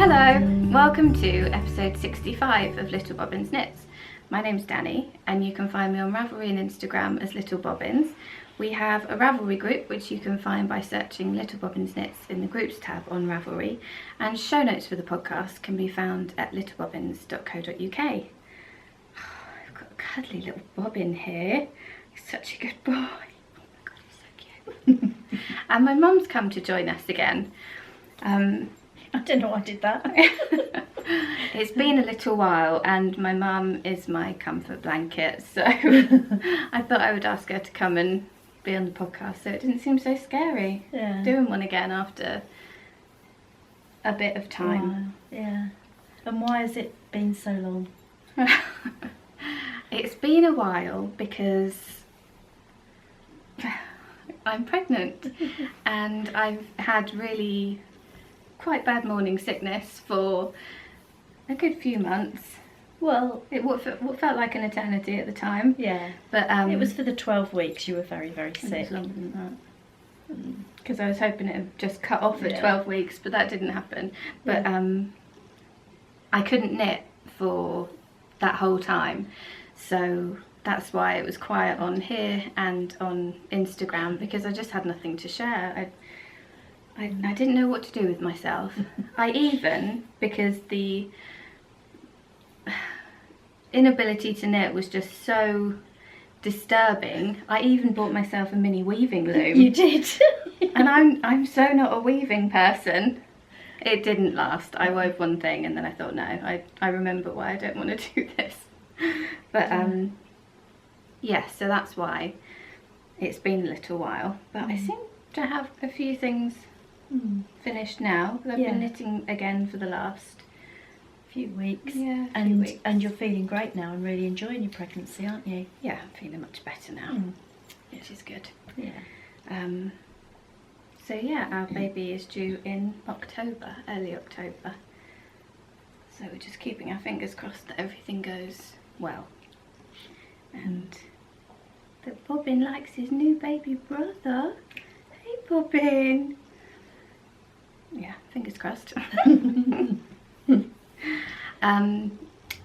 Hello, welcome to episode 65 of Little Bobbins Knits. My name's Dani and you can find me on Ravelry and Instagram as Little Bobbins. We have a Ravelry group which you can find by searching Little Bobbins Knits in the groups tab on Ravelry, and show notes for the podcast can be found at littlebobbins.co.uk. I've got a cuddly little bobbin here. He's such a good boy. Oh my god, he's so cute. And my mum's come to join us again. I don't know why I did that. It's been a little while and my mum is my comfort blanket, so I thought I would ask her to come and be on the podcast so it didn't seem so scary doing one again after a bit of time. Wow. Yeah. And why has it been so long? It's been a while because I'm pregnant and I've had really quite bad morning sickness for a good few months. Well, what felt like an eternity at the time. yeah. But It was for the 12 weeks you were very, very sick. It was longer than that. Because I was hoping it would just cut off at 12 weeks, but that didn't happen. But I couldn't knit for that whole time. So that's why it was quiet on here and on Instagram, because I just had nothing to share. I didn't know what to do with myself. I even, because the inability to knit was just so disturbing, I even bought myself a mini weaving loom. You did? And I'm so not a weaving person. It didn't last. I wove one thing and then I thought, no, I remember why I don't want to do this. But yeah, so that's why it's been a little while. But I seem to have a few things finished now. I've been knitting again for the last few weeks. Yeah, and you're feeling great now and really enjoying your pregnancy, aren't you? Yeah, I'm feeling much better now, which is good. Yeah. So yeah, our baby is due in October, early October. So we're just keeping our fingers crossed that everything goes well. And that Bobbin likes his new baby brother. Hey Bobbin! Yeah, fingers crossed.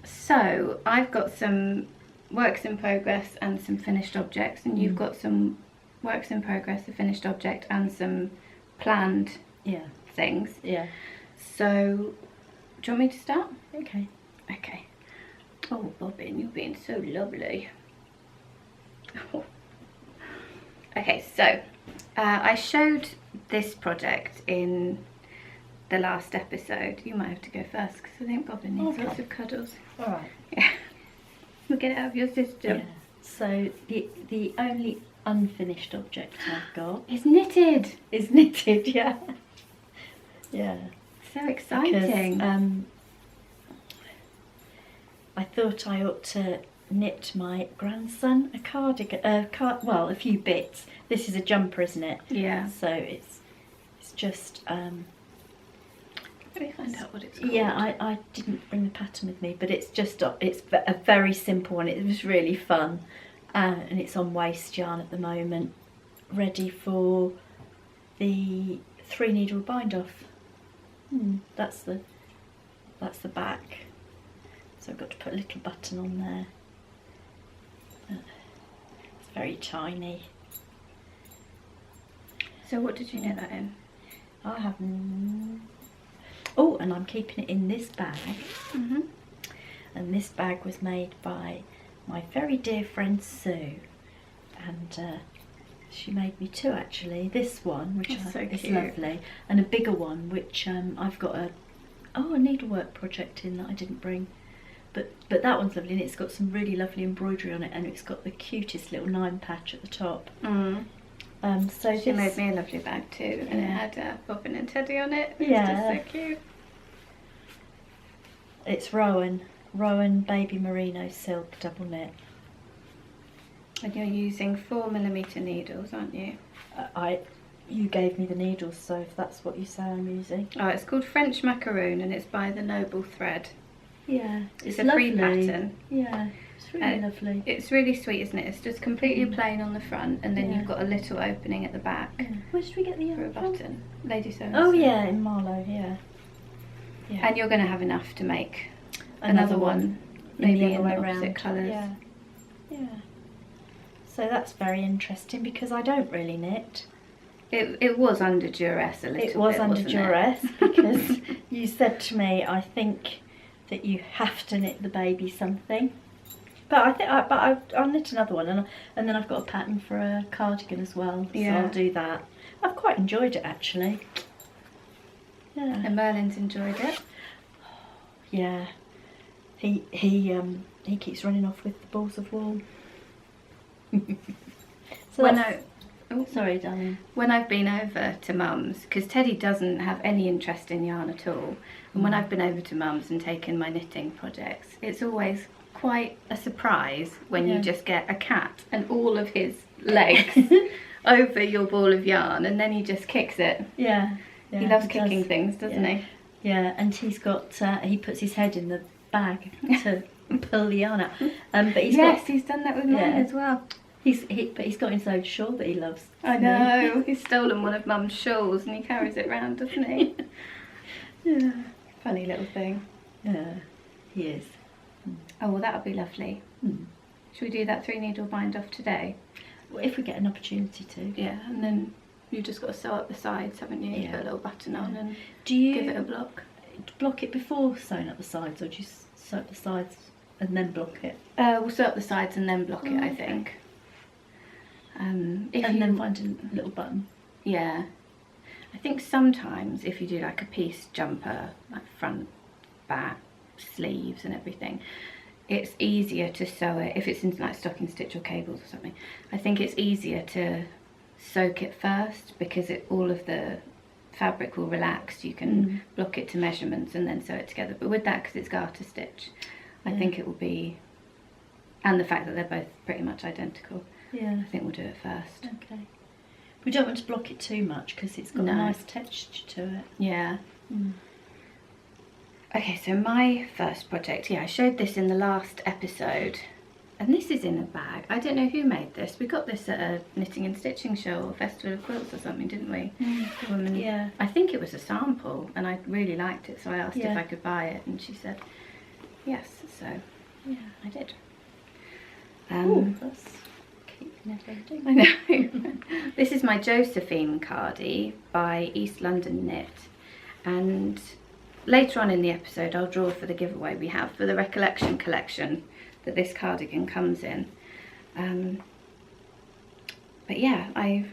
So I've got some works in progress and some finished objects, and you've got some works in progress, a finished object, and some planned things. Yeah. So, do you want me to start? Okay. Okay. Oh, Bobbin, you're being so lovely. Oh. Okay, so I showed this project in the last episode. You might have to go first because I think Bobbin needs lots of cuddles. All right. Yeah. We'll get it out of your system. Yeah. So the only unfinished object I've got It's knitted. is knitted. Yeah. Yeah. So exciting. Because, I thought I ought to knit my grandson a cardigan. Well, a few bits. This is a jumper, isn't it? Yeah. So it's just. Let me find out what it's called. Yeah, I didn't bring the pattern with me, but it's a very simple one. It was really fun, and it's on waste yarn at the moment, ready for the 3-needle bind off. That's the back. So I've got to put a little button on there. It's very tiny. So what did you knit that in? I haven't. Oh, and I'm keeping it in this bag. And this bag was made by my very dear friend Sue, and she made me two actually. This one, which is lovely, and a bigger one, which I've got a needlework project in that I didn't bring, but that one's lovely, and it's got some really lovely embroidery on it, and it's got the cutest little 9 patch at the top. So she made me a lovely bag too, and it had Bobbin and Teddy on it. It was just so cute. It's Rowan baby merino silk double knit. And you're using 4mm needles, aren't you? You gave me the needles, so if that's what you say I'm using. Oh, it's called French Macaroon and it's by the Noble Thread. Yeah, it's a free pattern. Yeah, it's really lovely. It's really sweet, isn't it? It's just completely plain on the front, and then you've got a little opening at the back. Where did we get the for a button? Lady Sewing. Oh yeah, in Marlow. Yeah. Yeah. And you're going to have enough to make another one, maybe the other way opposite around. colours. Yeah. Yeah. So that's very interesting because I don't really knit. It was under duress a little bit. It was under wasn't duress it? because you said to me, I think that you have to knit the baby something. But I think I'll knit another one, and then I've got a pattern for a cardigan as well. Yeah. So I'll do that. I've quite enjoyed it actually. Yeah. And Merlin's enjoyed it. Yeah. He keeps running off with the balls of wool. So sorry, darling. When I've been over to Mum's, because Teddy doesn't have any interest in yarn at all, and when I've been over to Mum's and taken my knitting projects, it's always quite a surprise when you just get a cat and all of his legs over your ball of yarn, and then he just kicks it. Yeah. He loves kicking things, doesn't he? Yeah, and he's got he puts his head in the bag to pull the yarn out. But he's done that with mine as well. But he's got his own shawl that he loves. I know. He's stolen one of Mum's shawls and he carries it around, doesn't he? Yeah. Funny little thing. Yeah, he is. Oh, well, that'll be lovely. Should we do that 3-needle bind off today? Well, if we get an opportunity to. Yeah, and then you've just got to sew up the sides, haven't you? Yeah. Put a little button on and do you give it a block. Block it before sewing up the sides, or do you sew up the sides and then block it? We'll sew up the sides and then block it, I think. Then find a little button. Yeah. I think sometimes if you do like a piece jumper, like front, back, sleeves and everything, it's easier to sew it, if it's in like stocking stitch or cables or something, I think it's easier to soak it first because all of the fabric will relax. You can block it to measurements and then sew it together. But with that, because it's garter stitch, I think it will be, and the fact that they're both pretty much identical, I think we'll do it first. Okay. We don't want to block it too much because it's got a nice texture to it. Yeah. Okay, so my first project, I showed this in the last episode, and this is in a bag. I don't know who made this. We got this at a knitting and stitching show or festival of quilts or something, didn't we? The woman, I think it was a sample, and I really liked it, so I asked if I could buy it, and she said yes, so I did. That's keeping everything. I know. This is my Josephine cardie by East London Knit, and later on in the episode I'll draw for the giveaway we have for the recollection collection that this cardigan comes in. But yeah, I've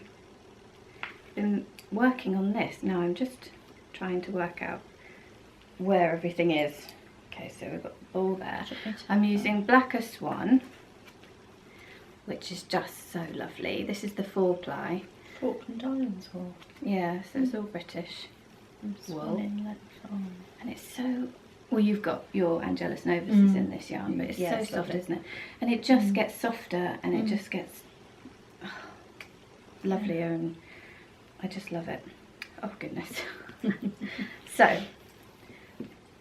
been working on this. Now I'm just trying to work out where everything is. Okay, so we've got the ball there. I'm using Blacker Swan, which is just so lovely. This is the 4-ply. Falkland Islands wool. Yeah, so it's all British wool. And it's so, well, you've got your Angelus Novus is in this yarn, but it's so soft, isn't it? And it just gets softer, and it just gets lovelier, and I just love it. Oh goodness. So,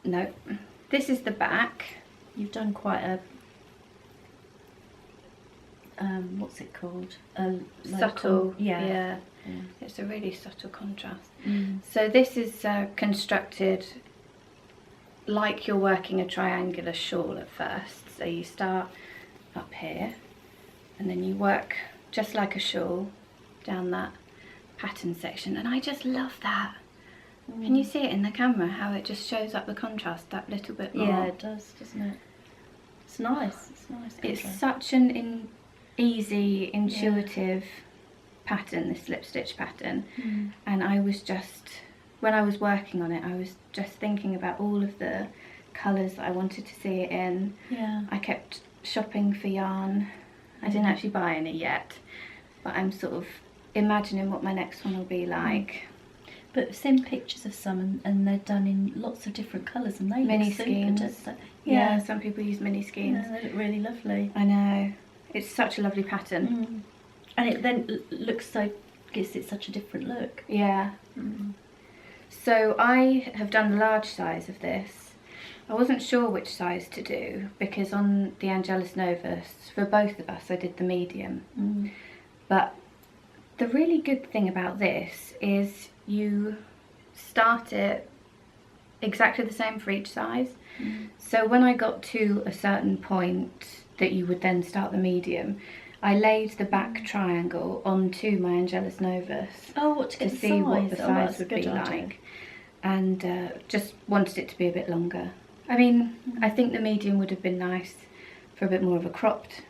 no, this is the back. You've done quite a what's it called? Subtle, yeah. It's a really subtle contrast. So this is constructed like you're working a triangular shawl at first. So you start up here, and then you work just like a shawl down that pattern section, and I just love that. Can you see it in the camera, how it just shows up the contrast that little bit more? Yeah, it does, doesn't it? It's nice. It's nice. It's such an easy, intuitive pattern, this slip stitch pattern, and I was just, when I was working on it, I was just thinking about all of the colours that I wanted to see it in. I kept shopping for yarn. I didn't actually buy any yet, but I'm sort of imagining what my next one will be like. But I've seen pictures of some, and they're done in lots of different colours, and they mini look super, skeins. don't they? Yeah, some people use mini skeins. Yeah, they look really lovely. I know. It's such a lovely pattern. And it then looks so, gives it such a different look. Yeah. So I have done the large size of this. I wasn't sure which size to do, because on the Angelus Novus, for both of us, I did the medium. But the really good thing about this is you start it exactly the same for each size. So when I got to a certain point that you would then start the medium, I laid the back triangle onto my Angelus Novus to see what the size that's a would be good idea. like, and just wanted it to be a bit longer. I mean, I think the medium would have been nice for a bit more of a cropped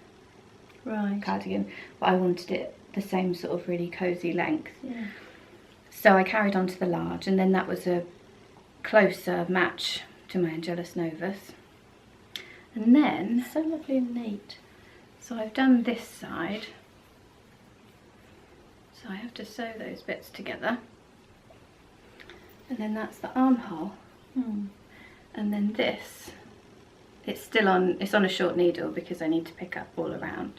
cardigan, but I wanted it the same sort of really cosy length. Yeah. So I carried on to the large, and then that was a closer match to my Angelus Novus. And then, So lovely and neat. so I've done this side. So I have to sew those bits together. And then that's the armhole. And then this, it's on a short needle because I need to pick up all around.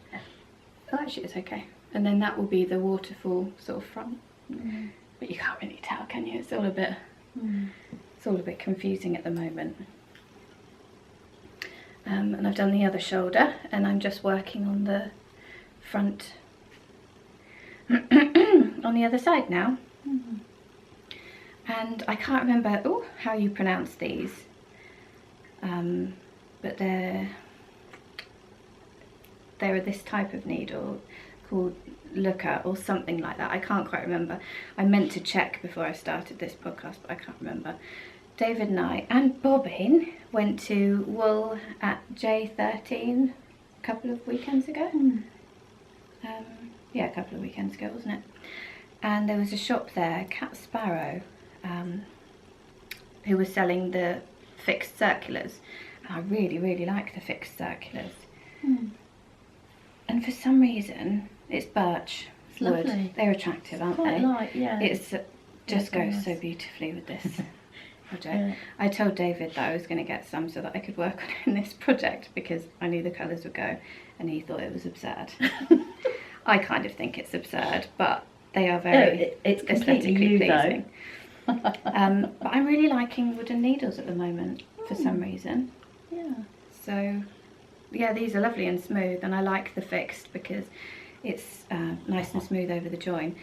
Oh, actually it's okay. And then that will be the waterfall sort of front. But you can't really tell, can you? It's all a bit, it's all a bit confusing at the moment. And I've done the other shoulder, and I'm just working on the front on the other side now. And I can't remember how you pronounce these, but they're this type of needle called Looker or something like that. I can't quite remember. I meant to check before I started this podcast, but I can't remember. David and I and Bobbin went to Wool at J13 a couple of weekends ago. Yeah, a couple of weekends ago, wasn't it? And there was a shop there, Cat Sparrow, who was selling the fixed circulars. And I really, really like the fixed circulars. And for some reason, it's birch wood. Lovely. They're attractive, aren't Quite they? light, yeah. It's just very goes nice. so beautifully with this project. Yeah. I told David that I was going to get some so that I could work on it in this project because I knew the colours would go, and he thought it was absurd. I kind of think it's absurd, but they are very it's completely aesthetically you, pleasing. But I'm really liking wooden needles at the moment for some reason. Yeah. So yeah, these are lovely and smooth, and I like the fixed because it's nice and smooth over the join.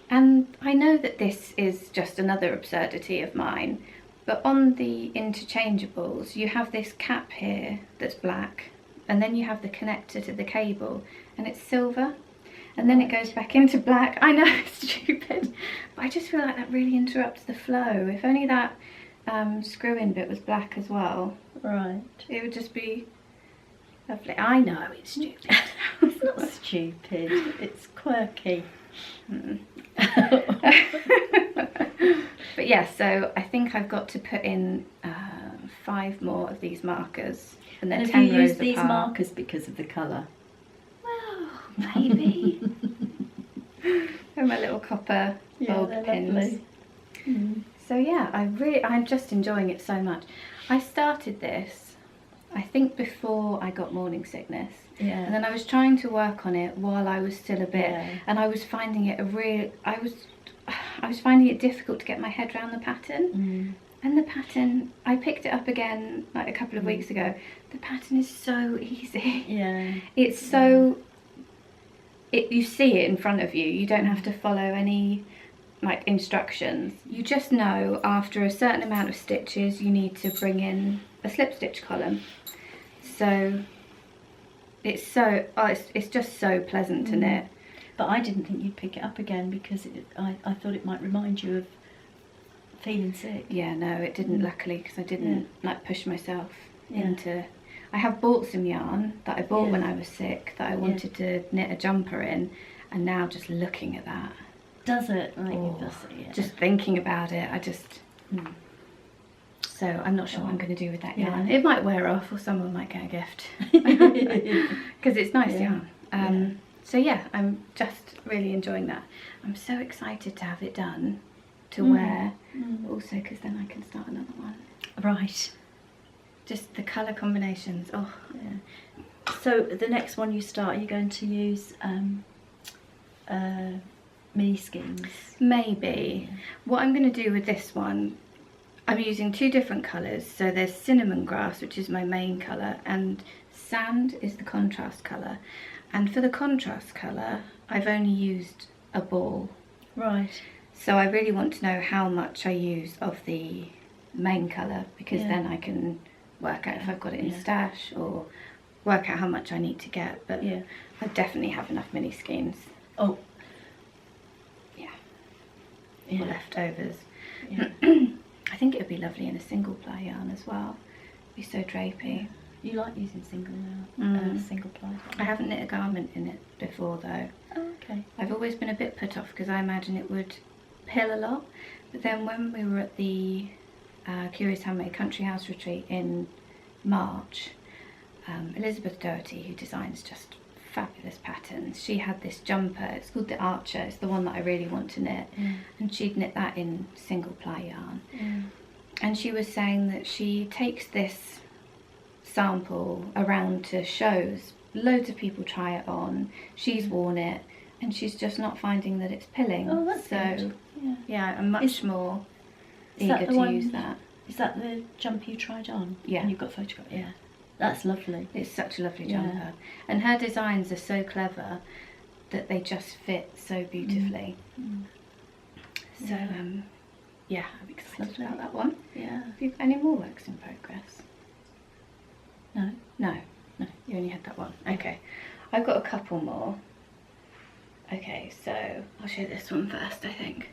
And I know that this is just another absurdity of mine, but on the interchangeables you have this cap here that's black, and then you have the connector to the cable and it's silver, and then it goes back into black. I know it's stupid, but I just feel like that really interrupts the flow. If only that screw-in bit was black as well, Right. it would just be lovely. I know it's stupid. It's not stupid, it's quirky. But yeah, so I think I've got to put in 5 more of these markers, and they're And 10 have you rows used these apart. markers because of the colour? Well, maybe. And my little copper bulb they're pins. lovely. So yeah, I'm just enjoying it so much. I started this, I think, before I got morning sickness. Yeah. And then I was trying to work on it while I was still a bit, Yeah. and I was finding it I was finding it difficult to get my head around the pattern. And the pattern, I picked it up again like a couple of weeks ago. The pattern is so easy. Yeah. It's so, you see it in front of you. You don't have to follow any like instructions. You just know after a certain amount of stitches you need to bring in a slip stitch column. So it's so, it's just so pleasant to knit. But I didn't think you'd pick it up again because I thought it might remind you of feeling sick. Yeah, no, it didn't, luckily, because I didn't like push myself Yeah. into. I have bought some yarn that I bought when I was sick that I wanted to knit a jumper in, and now just looking at that, Does it? Like, just thinking about it, I just. So I'm not sure what I'm going to do with that yarn. It might wear off, or someone might get a gift because it's nice yarn. So yeah, I'm just really enjoying that. I'm so excited to have it done to wear, also because then I can start another one. Right. Just the colour combinations. Oh, Yeah. So the next one you start, you're going to use mini skeins. maybe. What I'm going to do with this one, I'm using 2 different colours. So there's cinnamon grass, which is my main colour, and sand is the contrast colour. And for the contrast colour, I've only used a ball. Right. So I really want to know how much I use of the main colour, because then I can work out if I've got it in stash or work out how much I need to get. But I definitely have enough mini skeins. Oh. Or leftovers. Yeah. I think it would be lovely in a single ply yarn as well. It'd be so drapey. You like using single ply? I haven't knit a garment in it before though. Oh, okay. I've always been a bit put off because I imagine it would pill a lot. But then when we were at the Curious Handmade Country House retreat in March, Elizabeth Doherty, who designs just fabulous patterns, she had this jumper. It's called the Archer. It's the one that I really want to knit, and she'd knit that in single ply yarn. And she was saying that she takes this sample around to shows, loads of people try it on, she's worn it, and she's just not finding that it's pilling. Oh, that's so good. yeah, I'm much more eager to use that. Is that the jumper you tried on? Yeah. And you've got photograph? Yeah. That's lovely. It's such a lovely jumper. And her designs are so clever that they just fit so beautifully. So, yeah, I'm excited about that one. Yeah. Have you got any more works in progress? No. No, you only had that one. Okay, I've got a couple more. Okay, so I'll show this one first, I think.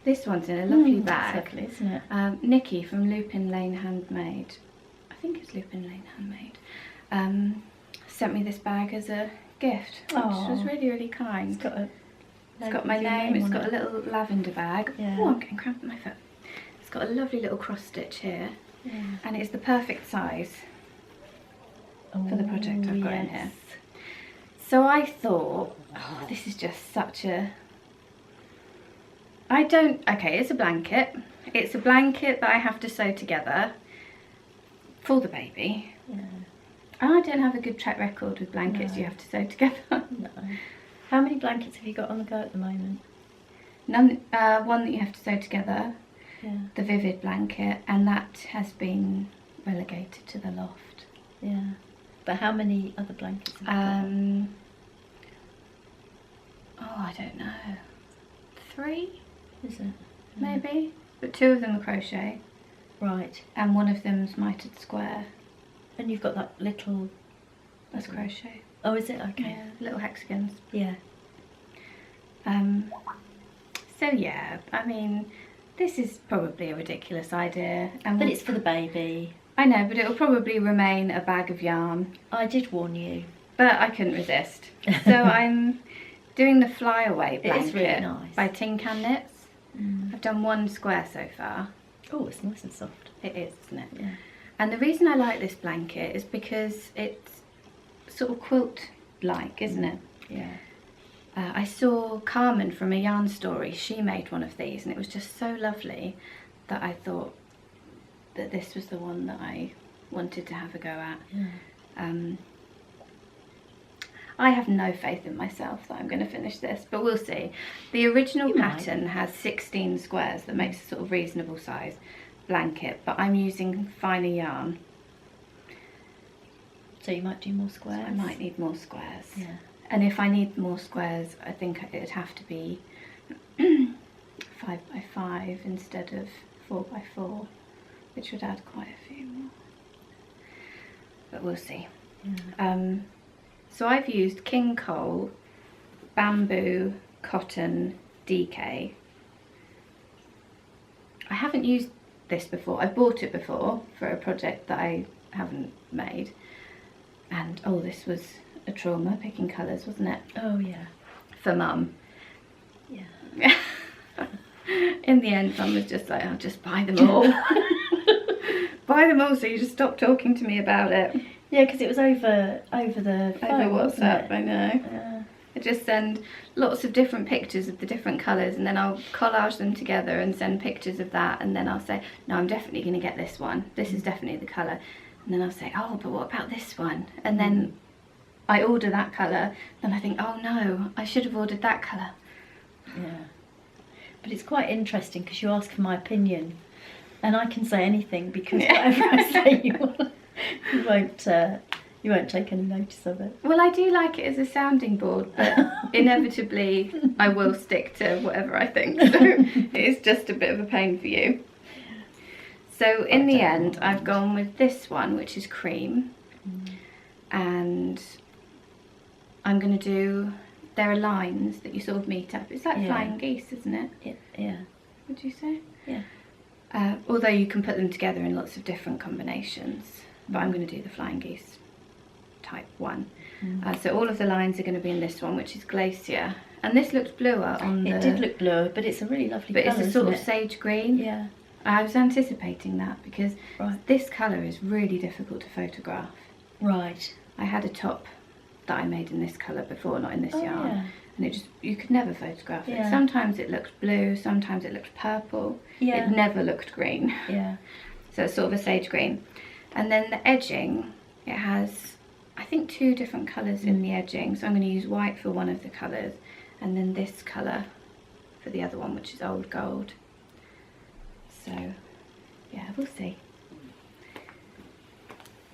This one's in a lovely bag. That's lovely, isn't it? Nikki from Lupin Lane Handmade, I think it's Lupin Lane Handmade, sent me this bag as a gift, which was really, really kind. It's got my name, it's got a little lavender bag. Yeah. Oh, I'm getting cramped in my foot. It's got a lovely little cross stitch here, and it's the perfect size for the project I've got in here. So I thought, oh, this is just such a... Okay, it's a blanket. It's a blanket that I have to sew together for the baby. Yeah. And I don't have a good track record with blankets you have to sew together. No. How many blankets have you got on the go at the moment? None. One that you have to sew together, Yeah. the Vivid blanket, and that has been relegated to the loft. Yeah. But how many other blankets have you Oh, I don't know. 3, got? Is it? maybe? But 2 of them are crochet, Right. and one of them's mitered square. And you've got that little... That's crochet. Oh, is it? Okay. Yeah, little hexagons. Yeah. So yeah, I mean, this is probably a ridiculous idea, and But it's for the baby. I know, but it'll probably remain a bag of yarn. I did warn you. But I couldn't resist. So I'm doing the Flyaway It is blanket really nice. by Tin Can Knits. I've done 1 square so far. Oh, it's nice and soft. It is, isn't it? Yeah. And the reason I like this blanket is because it's sort of quilt-like, isn't it? Yeah. I saw Carmen from A Yarn Story. She made one of these, and it was just so lovely that I thought that this was the one that I wanted to have a go at. Yeah. I have no faith in myself that I'm going to finish this, but we'll see. The original You might. pattern has 16 squares that makes a sort of reasonable size blanket, but I'm using finer yarn. So you might do more So squares? I might need more squares. Yeah. And if I need more squares, I think it'd have to be 5 by 5 instead of 4 by 4, which would add quite a few more. But we'll see. Yeah. So I've used King Cole, Bamboo, Cotton, DK. I haven't used this before. I've bought it before for a project that I haven't made. And oh, this was a trauma picking colours, wasn't it? Oh, yeah. For Mum. Yeah. In the end, Mum was just like, I'll just buy them all. Buy them all so you just stop talking to me about it. Yeah, because it was over the phone, Over wasn't WhatsApp, it? I know. I just send lots of different pictures of the different colours, and then I'll collage them together and send pictures of that, and then I'll say, no, I'm definitely going to get this one. This is definitely the colour. And then I'll say, oh, but what about this one? And then I order that colour, then I think, oh no, I should have ordered that colour. Yeah. But it's quite interesting because you ask for my opinion, and I can say anything because whatever I say, you won't take any notice of it. Well, I do like it as a sounding board, but inevitably I will stick to whatever I think. So it's just a bit of a pain for you. So in the end, I've gone with this one, which is cream, and I'm going to do, there are lines that you sort of meet up. It's like flying geese, isn't it? Yeah. Would you say? Yeah. Although you can put them together in lots of different combinations, but I'm going to do the flying geese type one. So all of the lines are going to be in this one, which is Glacier. And this looks bluer on the... It did look bluer, but it's a really lovely colour, But it's a sort of sage green. Yeah. I was anticipating that because this colour is really difficult to photograph. Right. I had a top that I made in this colour before, not in this yarn. Yeah. And it just, you could never photograph it. Yeah. Sometimes it looked blue, sometimes it looked purple. Yeah. It never looked green. Yeah. So it's sort of a sage green. And then the edging, it has, I think, 2 different colours in the edging. So I'm going to use white for one of the colours, and then this colour for the other one, which is old gold. So yeah, we'll see.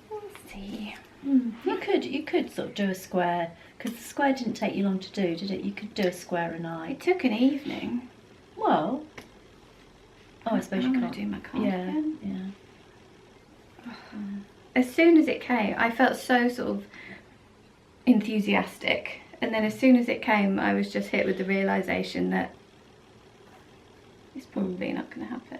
We'll see. You could sort of do a square, because the square didn't take you long to do, did it? You could do a square a night. It took an evening. Well, I suppose you I'm can't gonna do my cardigan. Yeah. As soon as it came, I felt so sort of enthusiastic, and then as soon as it came, I was just hit with the realisation that it's probably not going to happen.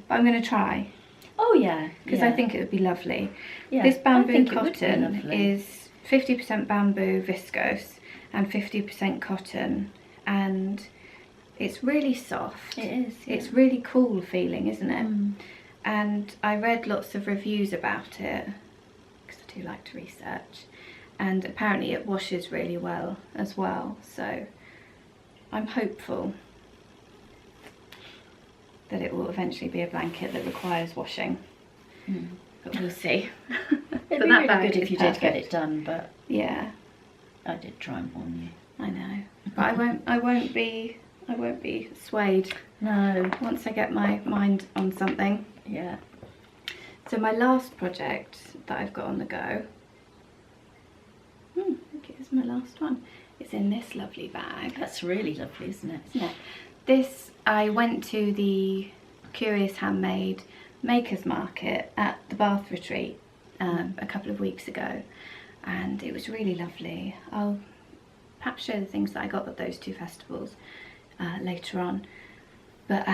But I'm going to try. Oh yeah, because I think it would be lovely. Yeah, this bamboo I think it would be cotton lovely. is 50% bamboo viscose and 50% cotton, and it's really soft. It is. Yeah. It's really cool feeling, isn't it? And I read lots of reviews about it because I do like to research, and apparently it washes really well as well, so I'm hopeful that it will eventually be a blanket that requires washing. But we'll see. It'd be really good if you did get it done, but yeah, I did try and warn you. I know, but I won't be swayed. No. Once I get my mind on something. Yeah. So my last project that I've got on the go, I think it is my last one. It's in this lovely bag. That's really lovely, isn't it? Isn't it? This, I went to the Curious Handmade Makers Market at the Bath Retreat a couple of weeks ago, and it was really lovely. I'll perhaps show the things that I got at those 2 festivals later on. But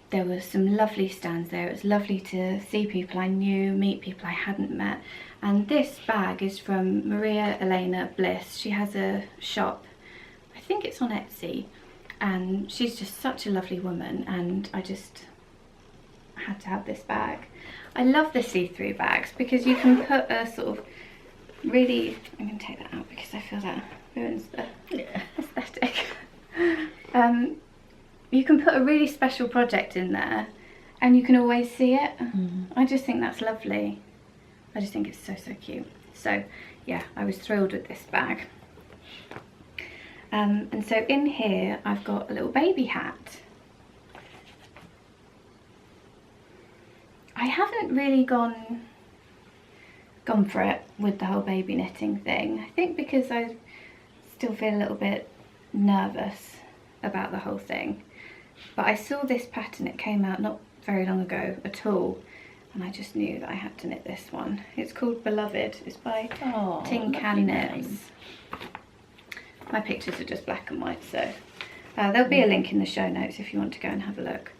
there were some lovely stands there. It was lovely to see people I knew, meet people I hadn't met. And this bag is from Maria Elena Bliss. She has a shop, I think it's on Etsy, and she's just such a lovely woman, and I just had to have this bag. I love the see-through bags because you can put a sort of really, I'm going to take that out because I feel that ruins the aesthetic. You can put a really special project in there and you can always see it. I just think that's lovely. I just think it's so cute. So yeah, I was thrilled with this bag. And so in here I've got a little baby hat. I haven't really gone for it with the whole baby knitting thing. I think because I still feel a little bit nervous about the whole thing. But I saw this pattern, it came out not very long ago at all, and I just knew that I had to knit this one. It's called Beloved. It's by Tin Can Knits. My pictures are just black and white, so there'll be a link in the show notes if you want to go and have a look.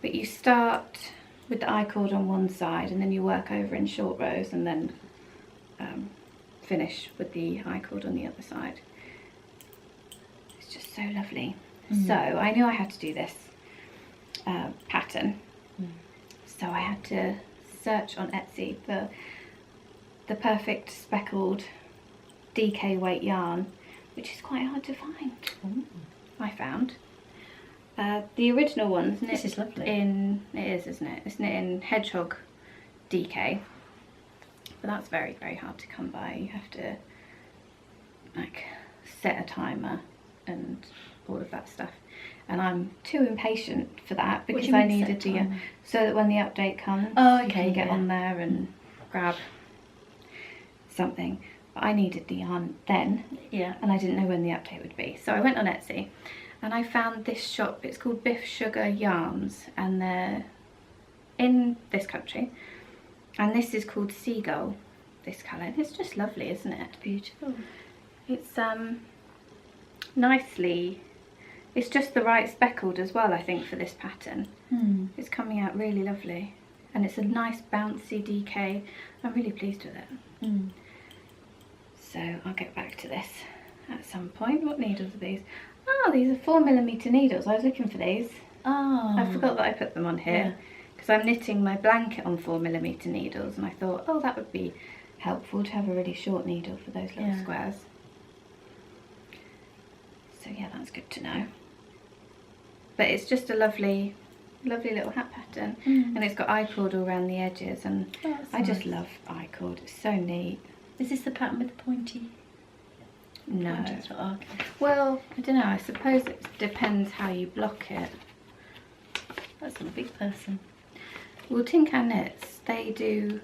But you start with the I-cord on one side and then you work over in short rows and then finish with the I-cord on the other side. It's just so lovely. So I knew I had to do this pattern. So I had to search on Etsy for the perfect speckled DK weight yarn, which is quite hard to find. I found. The original one's knit This is lovely. in, it is, isn't it? It's knit in Hedgehog DK, but that's very hard to come by. You have to like set a timer and all of that stuff, and I'm too impatient for that because I needed the so that when the update comes, you can get on there and grab something. But I needed the yarn then, and I didn't know when the update would be, so I went on Etsy and I found this shop. It's called Biff Sugar Yarns, and they're in this country, and this is called Seagull, this colour. It's just lovely, isn't it? Beautiful. It's nicely, it's just the right speckled as well, I think, for this pattern. It's coming out really lovely, and it's a nice bouncy DK. I'm really pleased with it. So I'll get back to this at some point. What needles are these? Oh, these are 4mm needles. I was looking for these. Oh, I forgot that I put them on here because I'm knitting my blanket on 4mm needles, and I thought, oh, that would be helpful to have a really short needle for those little squares. So yeah, that's good to know. But it's just a lovely little hat pattern, and it's got I-cord all around the edges, and I just love I-cord. It's so neat. Is this the pattern with the pointy? No. Oh, okay. Well, I don't know. I suppose it depends how you block it. That's not a big person. Well, Tin Can Knits, they do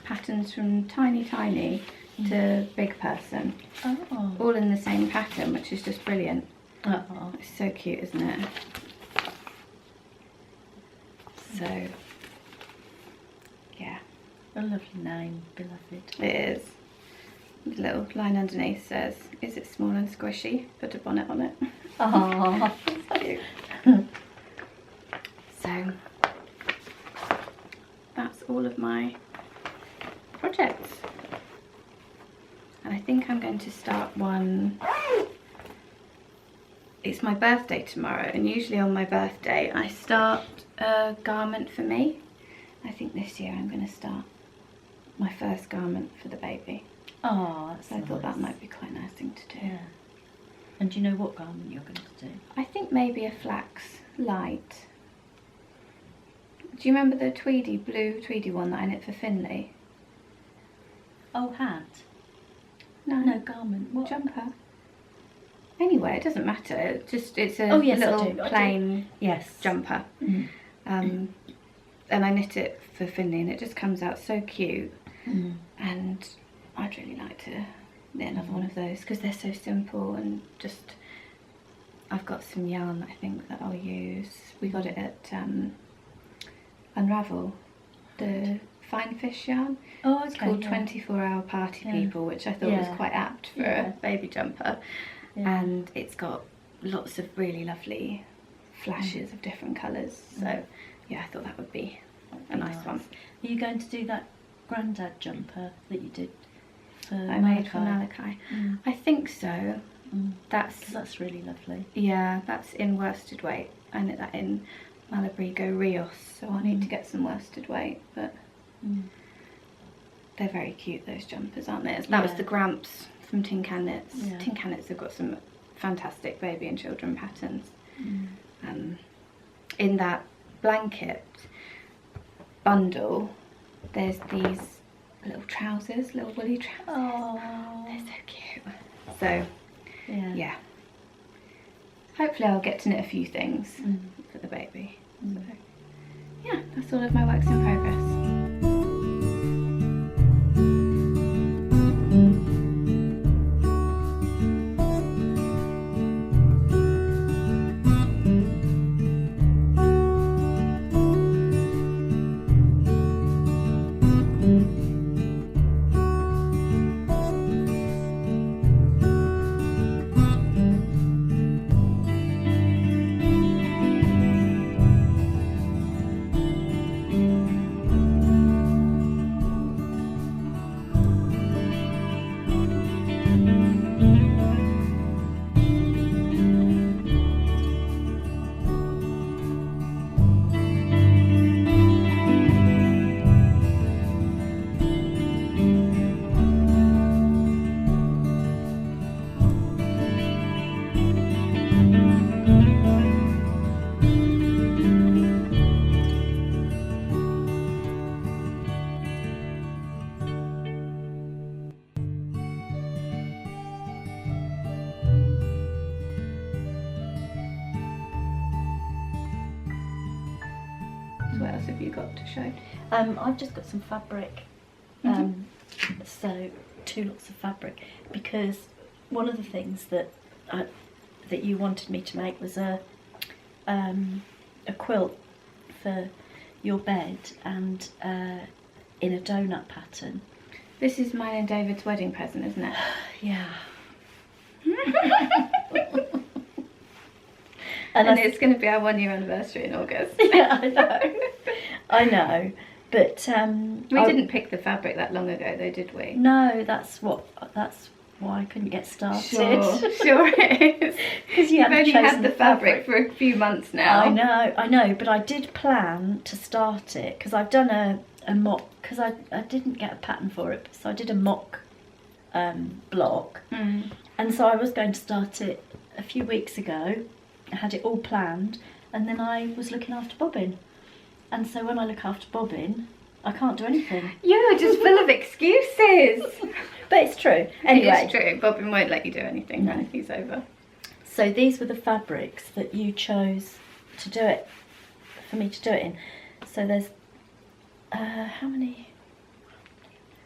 patterns from tiny to big person, all in the same pattern, which is just brilliant. It's so cute, isn't it? So, yeah. A lovely name, beloved. It is. The little line underneath says, "Is it small and squishy? Put a bonnet on it." Oh, That's cute. So, that's all of my projects. And I think I'm going to start one. It's my birthday tomorrow, and usually on my birthday I start a garment for me. I think this year I'm going to start my first garment for the baby. Oh, that's So I thought that might be quite a nice thing to do. Yeah. And do you know what garment you're going to do? I think maybe a flax light. Do you remember the blue tweedy one that I knit for Finley? Oh, hat. No. No, garment. What? Jumper. Anyway, it doesn't matter. It's a yes, I little do. plain Yes. jumper. And I knit it for Finley, and it just comes out so cute. And I'd really like to knit another one of those because they're so simple, and just I've got some yarn I think that I'll use. We got it at Unravel, the fine fish yarn. Oh, okay. It's called 24-hour Party People, which I thought was quite apt for a baby jumper. And it's got lots of really lovely flashes of different colours. So yeah, I thought that would be a nice one. Are you going to do that granddad jumper that you did for I made for Malachi? I think so. That's really lovely. Yeah, that's in worsted weight. I knit that in Malabrigo Rios, so I need to get some worsted weight, but they're very cute, those jumpers, aren't they? That was the Gramps from Tin Can Knits. Tin Can Knits have got some fantastic baby and children patterns. In that blanket bundle, there's these little trousers, little woolly trousers. Oh, they're so cute. So yeah. Hopefully I'll get to knit a few things for the baby. So yeah, that's all of my works in progress. What else have you got to show? I've just got some fabric, so 2 lots of fabric, because one of the things that you wanted me to make was a quilt for your bed and in a donut pattern. This is mine and David's wedding present, isn't it? Yeah. And it's going to be our 1 year anniversary in August. Yeah, I know. But we didn't pick the fabric that long ago, though, did we? No, that's why I couldn't get started. Sure it is. Because you've only had the fabric for a few months now. I know, but I did plan to start it because I've done a mock, because I didn't get a pattern for it, so I did a mock block, and so I was going to start it a few weeks ago. I had it all planned, and then I was looking after Bobbin, and so when I look after Bobbin, I can't do anything. You're just full of excuses. But it's true. Anyway, it's true. Bobbin won't let you do anything when he's over. So these were the fabrics that you chose to do it, for me to do it in. So there's how many?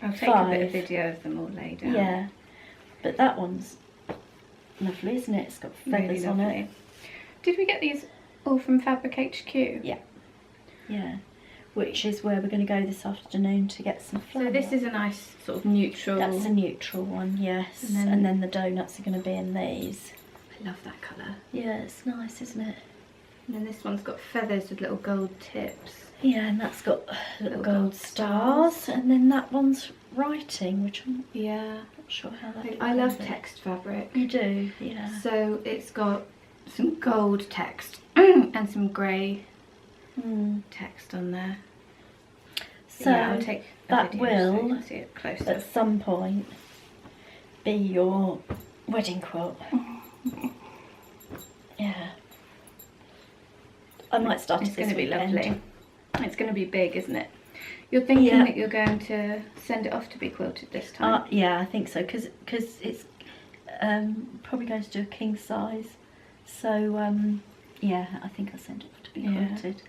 I'll take a bit of video of them all laid out. Yeah, but that one's lovely, isn't it? It's got feathers on it. Did we get these all from Fabric HQ? Yeah. Yeah. Which is where we're going to go this afternoon to get some flour. So this is a nice sort of neutral. That's a neutral one, yes. And then the donuts are going to be in these. I love that colour. Yeah, it's nice, isn't it? And then this one's got feathers with little gold tips. Yeah, and that's got little gold stars. And then that one's writing, which I'm not sure how that is. I love text fabric. You do, yeah. So it's got some gold text and some grey text on there. So yeah, I'll take that video will, so you can see it closer. at some point, be your wedding quilt. Yeah. I might start It's it this going to be weekend. lovely. It's going to be big, isn't it? You're thinking that you're going to send it off to be quilted this time? Yeah, I think so, because it's probably going to do a king size. So, yeah, I think I'll send it off to be quilted.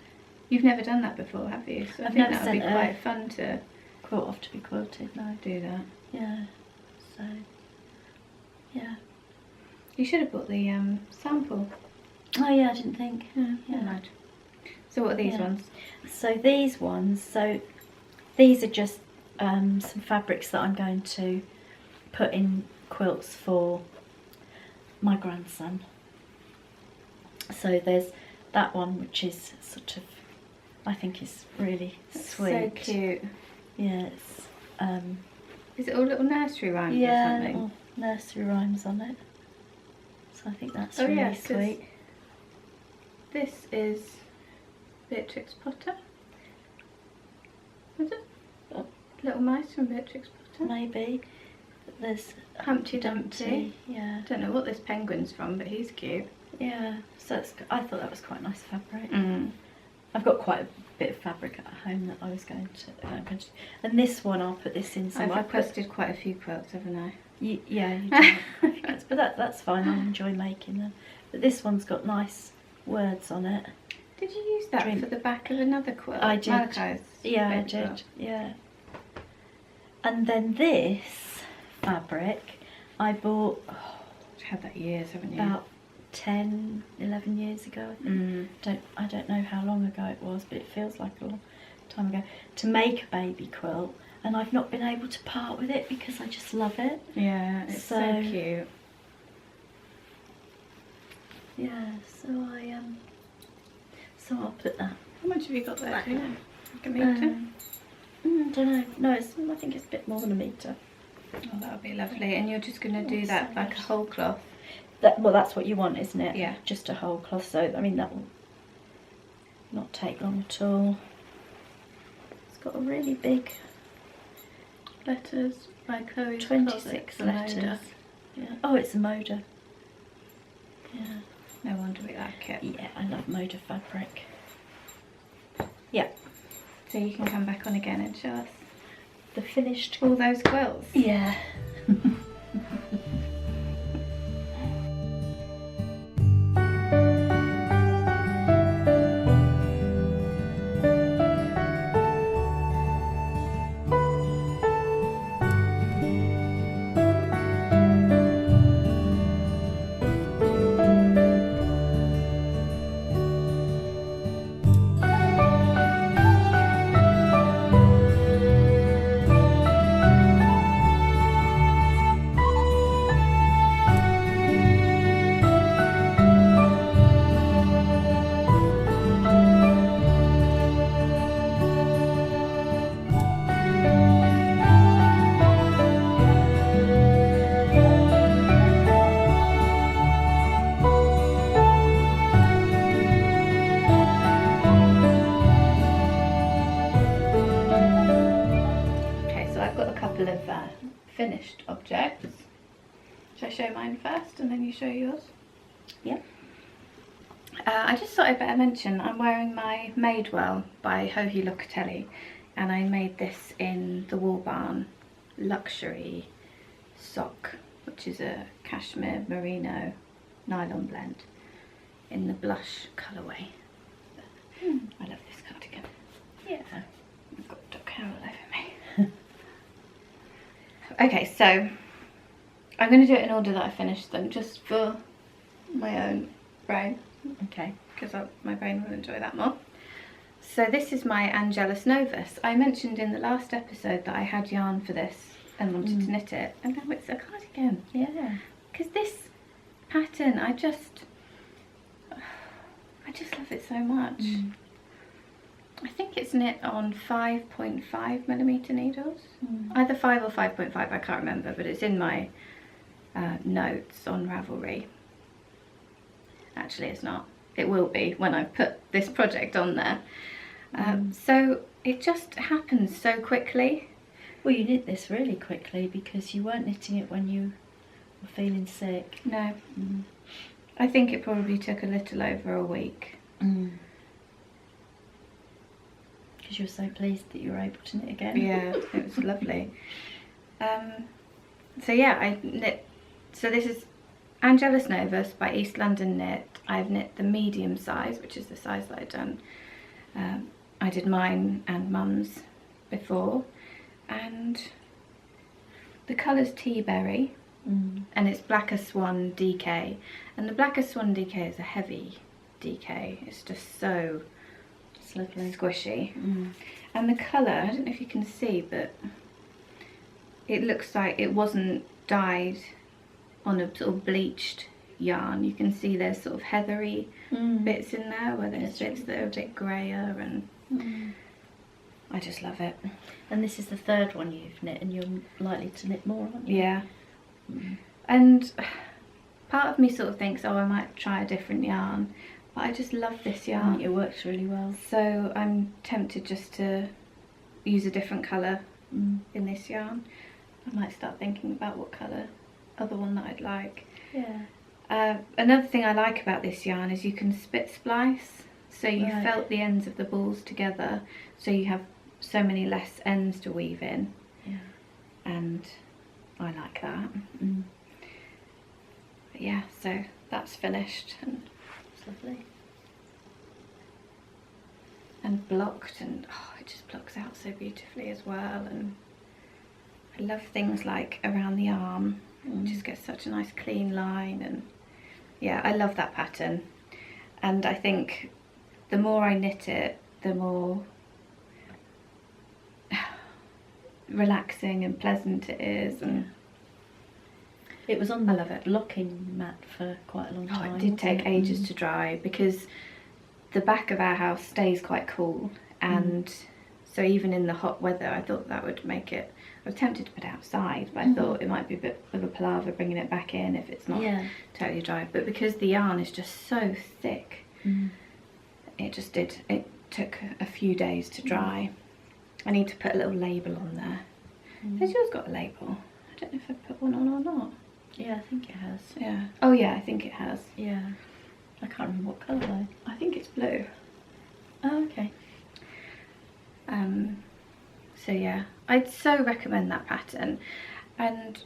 You've never done that before, have you? So I've I think never that would be sent quite fun to quilt off to be quilted. No, do that. yeah. So, yeah. You should have bought the sample. Oh yeah, I didn't think. Yeah. Right. So what are these ones? So these ones, these are just some fabrics that I'm going to put in quilts for my grandson. So there's that one, which is sort of, I think is really sweet. So cute. Yeah, it's is it all little nursery rhymes or something? little nursery rhymes on it. So I think that's really sweet. This is Beatrix Potter. Is it? Oh. Little Mice from Beatrix Potter? Maybe. There's Humpty Dumpty. Yeah. I don't know what this penguin's from, but he's cute. Yeah. So I thought that was quite nice fabric. I've got quite a bit of fabric at home that I was going to. And this one, I'll put this in somewhere. I've requested quite a few quilts, haven't I? Yeah, you do. But that's fine. I enjoy making them. But this one's got nice words on it. Did you use that for the back of another quilt? I did. Malachi's Yeah, I red did. quilt. Yeah. And then this fabric, I bought You've had that years, haven't you? about 10, 11 years ago, I think. I don't know how long ago it was, but it feels like a long time ago, to make a baby quilt, and I've not been able to part with it because I just love it. Yeah, it's so cute. Yeah, so I'll put that. How much have you got there? Do you know? Like a metre? I don't know. No, I think it's a bit more than a metre. Oh, that would be lovely. And you're just going to do that like a whole cloth? Well, that's what you want, isn't it? Yeah. Just a whole cloth. So, I mean, that will not take long at all. It's got a really big Letters by Chloe. 26 letters. Yeah. Oh, it's a Moda. Yeah. No wonder we like it. Yeah, I love Moda fabric. Yeah. So you can come back on again and show us The finished. all those quilts. Yeah. show mine first and then you show yours? Yep. I just thought I'd better mention I'm wearing my Madewell by Johi Locatelli, and I made this in the Wool Barn Luxury Sock, which is a cashmere merino nylon blend in the blush colourway. I love this cardigan. Yeah. I've got duck hair all over me. Okay, so I'm going to do it in order that I finished them, just for my own brain. Okay. Because my brain will enjoy that more. So this is my Angelus Novus. I mentioned in the last episode that I had yarn for this and wanted to knit it, and now it's a cardigan. Yeah. Because this pattern, I just love it so much. I think it's knit on 5.5mm needles, either 5 or 5.5, I can't remember, but it's in my notes on Ravelry. Actually it's not, it will be when I put this project on there. So it just happens so quickly. Well, you knit this really quickly because you weren't knitting it when you were feeling sick. No, I think it probably took a little over a week. Because you were so pleased that you were able to knit again. Yeah, it was lovely. So yeah, I knit, so this is Angelus Novus by East London Knit. I've knit the medium size, which is the size that I'd done. I did mine and Mum's before, and the colour's Tea Berry, and it's Blacker Swan DK, and the Blacker Swan DK is a heavy DK. It's just so Lovely. squishy, and the colour, I don't know if you can see, but it looks like it wasn't dyed on a sort of bleached yarn. You can see there's sort of heathery bits in there, where there's bits that are a bit grayer, and I just love it. And this is the third one you've knit, and you're likely to knit more, aren't you? Yeah. And part of me sort of thinks, oh, I might try a different yarn, but I just love this yarn. It works really well. So I'm tempted just to use a different colour in this yarn. I might start thinking about what colour other one that I'd like. Yeah. Another thing I like about this yarn is you can spit splice, so you Right. felt the ends of the balls together, so you have so many less ends to weave in. Yeah. And I like that. But yeah, so that's finished and It's lovely. blocked, and oh, it just blocks out so beautifully as well. And I love things like around the arm. It just gets such a nice clean line, and yeah, I love that pattern. And I think the more I knit it, the more relaxing and pleasant it is, and It was on I the love it. blocking mat for quite a long time. it did take wasn't it? ages to dry, because the back of our house stays quite cool, and so even in the hot weather I thought that would make it, I was tempted to put it outside, but I thought it might be a bit of a palaver bringing it back in if it's not totally dry. But because the yarn is just so thick, it took a few days to dry. I need to put a little label on there. Has yours got a label? I don't know if I put one on or not. Yeah, I think it has. Yeah. Oh yeah, I think it has. Yeah. I can't remember what colour though. I think it's blue. Oh, okay. So yeah, I'd so recommend that pattern, and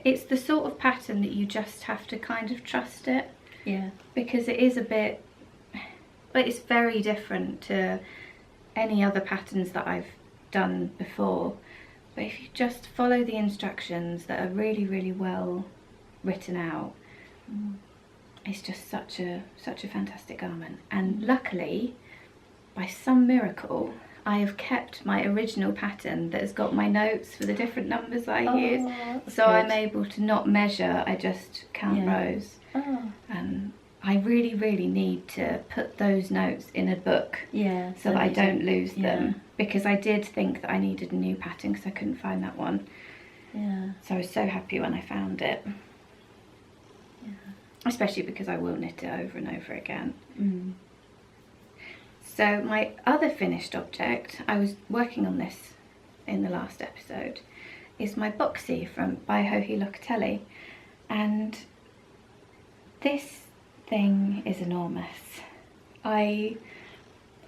it's the sort of pattern that you just have to kind of trust it, Yeah. because it is a bit, but it's very different to any other patterns that I've done before. But if you just follow the instructions that are really, really well written out, it's just such a fantastic garment. And luckily, by some miracle, I have kept my original pattern that has got my notes for the different numbers that I use. that's So I'm good. able to not measure, I just count rows. Oh. And I really, really need to put those notes in a book, Yeah. so that I don't lose yeah. them, because I did think that I needed a new pattern because I couldn't find that one. Yeah. So I was so happy when I found it. Yeah. Especially because I will knit it over and over again. So my other finished object, I was working on this in the last episode, is my boxy by Johi Locatelli. And this thing is enormous. I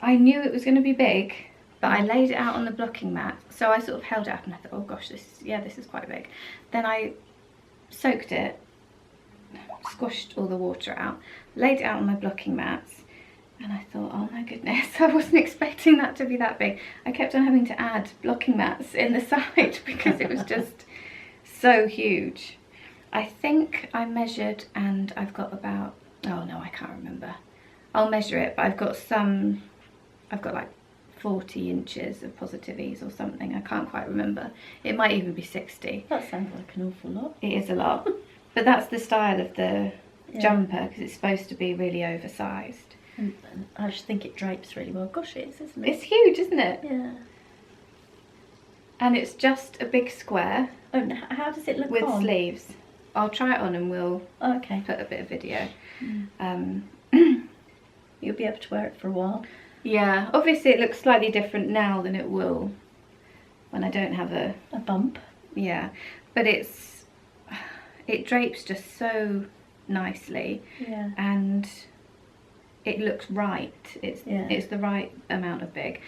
knew it was going to be big, but I laid it out on the blocking mat. So I sort of held it up and I thought, oh gosh, this is quite big. Then I soaked it, squashed all the water out, laid it out on my blocking mats, and I thought, oh my goodness, I wasn't expecting that to be that big. I kept on having to add blocking mats in the side because it was just so huge. I think I measured and I've got about, oh no, I can't remember. I'll measure it, but I've got like 40 inches of positive ease or something. I can't quite remember. It might even be 60. That sounds like an awful lot. It is a lot. But that's the style of the jumper, because it's supposed to be really oversized. And I just think it drapes really well. Gosh, it is, isn't it? It's huge, isn't it? Yeah. And it's just a big square. Oh, and how does it look with on? Sleeves. I'll try it on and we'll put a bit of video. You'll be able to wear it for a while. Yeah, obviously it looks slightly different now than it will when I don't have a bump. Yeah, but it drapes just so nicely. Yeah. And it looks right. It's the right amount of big.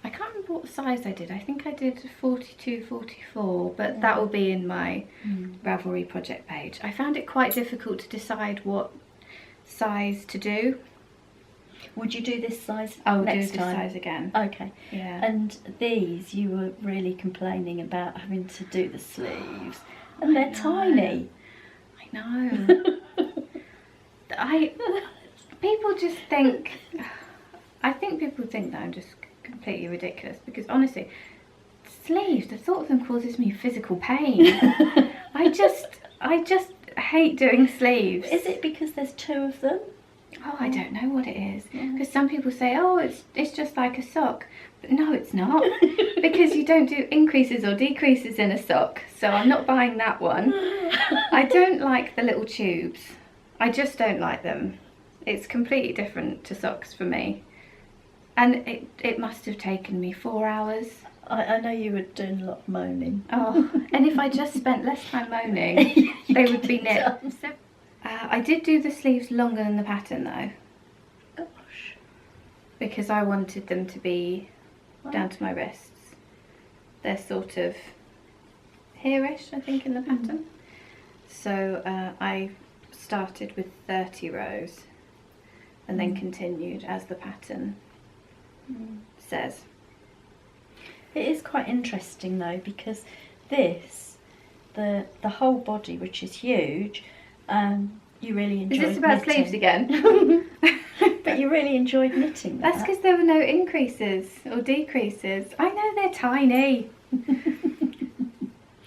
I can't remember what size I did. I think I did 42, 44, but that will be in my Ravelry project page. I found it quite difficult to decide what size to do. Would you do this size next time? I'll do this size again. Okay. Yeah. And these, you were really complaining about having to do the sleeves. And they're tiny. I know. People just think, I think people think that I'm just completely ridiculous, because honestly, sleeves, the thought of them causes me physical pain. I just hate doing sleeves. Is it because there's two of them? Oh, I don't know what it is. Because some people say, oh, it's just like a sock. But no, it's not. Because you don't do increases or decreases in a sock. So I'm not buying that one. I don't like the little tubes. I just don't like them. It's completely different to socks for me. And it must have taken me 4 hours. I know you were doing a lot of moaning. Oh, and if I just spent less time moaning, they would be knit. I did do the sleeves longer than the pattern though. Gosh. Because I wanted them to be down to my wrists. They're sort of here-ish, I think, in the pattern. So I started with 30 rows and then continued as the pattern says. It is quite interesting though, because this, the whole body, which is huge, you really enjoyed. Is this about knitting. sleeves again? But you really enjoyed knitting that. That's because there were no increases or decreases. I know they're tiny.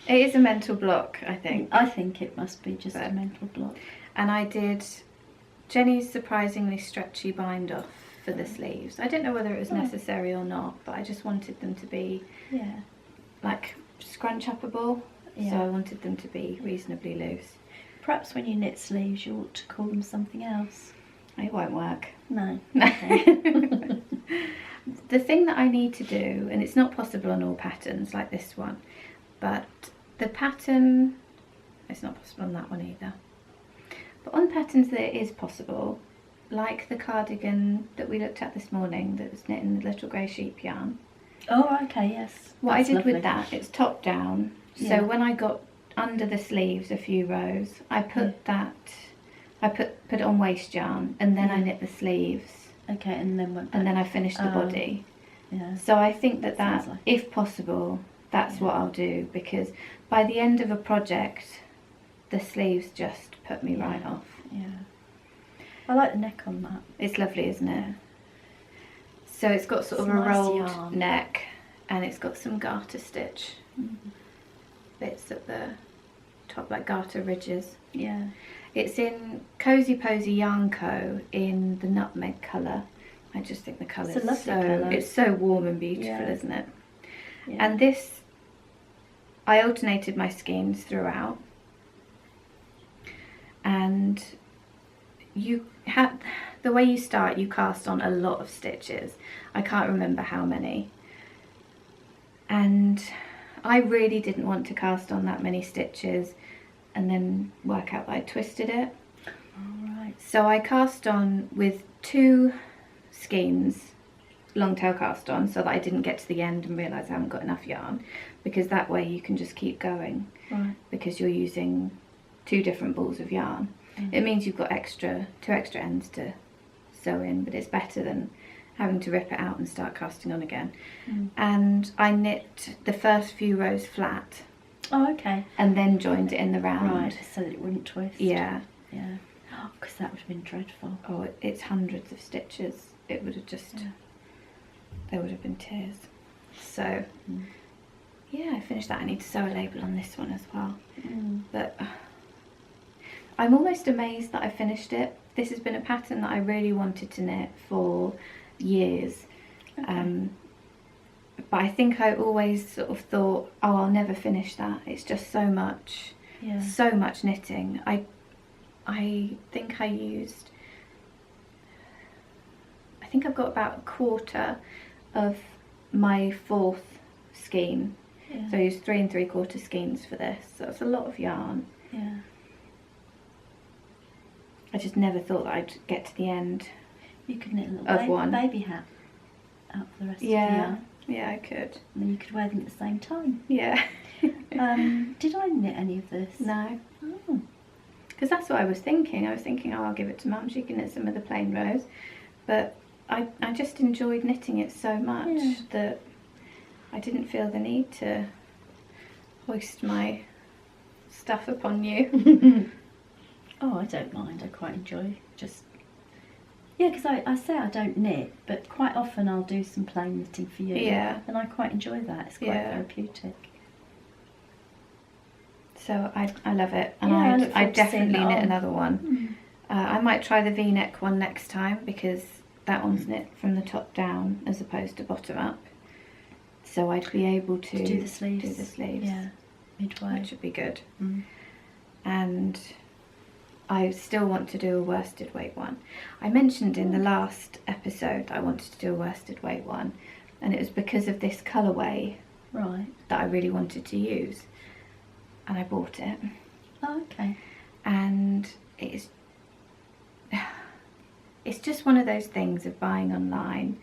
It is a mental block, I think. I think it must be just a mental block. And I did Jenny's surprisingly stretchy bind off for the sleeves. I don't know whether it was necessary or not, but I just wanted them to be like scrunch upable. So I wanted them to be reasonably loose. Perhaps when you knit sleeves you ought to call them something else. It won't work. No. The thing that I need to do, and it's not possible on all patterns like this one, but the pattern, it's not possible on that one either. But on patterns that it is possible, like the cardigan that we looked at this morning that was knit in the little grey sheep yarn. Oh, okay, yes. What That's I did lovely. with that, it's top down. So when I got under the sleeves a few rows, I put that, I put it on waist yarn, and then I knit the sleeves. Okay, and then went back. And then I finished the body. Yeah. So I think that Like if possible, that's what I'll do, because by the end of a project, the sleeves just put me right off. Yeah. I like the neck on that. It's lovely, isn't it? So it's got sort of a nice rolled yarn. neck, and it's got some garter stitch bits at the top, like garter ridges. Yeah. It's in Cozy Posy Yarn Co. in the nutmeg colour. I just think the colour is colour. It's so warm and beautiful, isn't it? Yeah. And this, I alternated my skeins throughout. And you have, the way you start, you cast on a lot of stitches. I can't remember how many. And I really didn't want to cast on that many stitches and then work out that I twisted it. Alright. So I cast on with 2 skeins, long tail cast on, so that I didn't get to the end and realise I haven't got enough yarn, because that way you can just keep going. Right. Because you're using 2 different balls of yarn. It means you've got 2 extra ends to sew in, but it's better than having to rip it out and start casting on again. And I knit the first few rows flat. Oh, okay. And then joined it in the round. Right, so that it wouldn't twist. Yeah. Yeah. Oh, because that would have been dreadful. Oh, it's hundreds of stitches. It would have just, there would have been tears. So, yeah, I finished that. I need to sew a label on this one as well. But I'm almost amazed that I finished it. This has been a pattern that I really wanted to knit for years. Okay. But I think I always sort of thought, oh, I'll never finish that. It's just so much, so much knitting. I think I've got about a quarter of my 4th skein. So I used 3 3/4 skeins for this. So it's a lot of yarn. Yeah. I just never thought that I'd get to the end. You could knit a little Of one. baby hat out for the rest of the yarn. Yeah, I could. And then you could wear them at the same time. Yeah. Did I knit any of this? No. Oh. Because that's what I was thinking. I was thinking, oh, I'll give it to Mum. She can knit some of the plain rows. But I just enjoyed knitting it so much that I didn't feel the need to hoist my stuff upon you. Oh, I don't mind. I quite enjoy just... Yeah, because I say I don't knit, but quite often I'll do some plain knitting for you. Yeah. And I quite enjoy that. It's quite therapeutic. So I love it. And Yeah, I look I forward to seeing definitely that knit on. another one. I might try the V-neck one next time, because that one's knit from the top down as opposed to bottom up. So I'd be able to do the sleeves. Do the sleeves. Yeah, midway. Which would be good. And I still want to do a worsted weight one. I mentioned in the last episode that I wanted to do a worsted weight one, and it was because of this colourway Right. that I really wanted to use, and I bought it. Oh, okay. And it's just one of those things of buying online.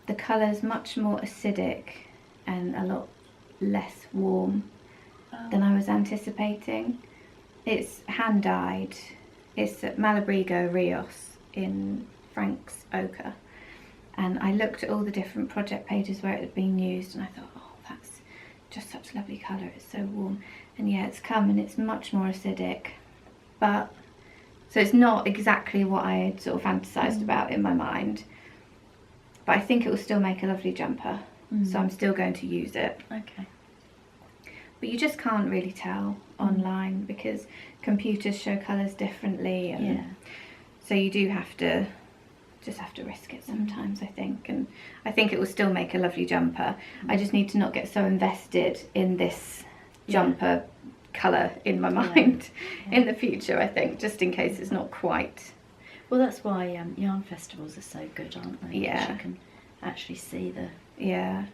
The colour's much more acidic and a lot less warm than I was anticipating. It's hand dyed. It's at Malabrigo Rios in Frank's Ochre, and I looked at all the different project pages where it had been used, and I thought, oh, that's just such a lovely colour, it's so warm. And yeah, it's come and it's much more acidic, but so it's not exactly what I had sort of fantasised about in my mind, but I think it will still make a lovely jumper, so I'm still going to use it. Okay. But you just can't really tell online, because computers show colours differently, and so you do have to risk it sometimes, I think. And I think it will still make a lovely jumper. I just need to not get so invested in this jumper colour in my mind in the future, I think, just in case it's not quite. Well, that's why yarn festivals are so good, aren't they? Yeah. Because you can actually see the yarn.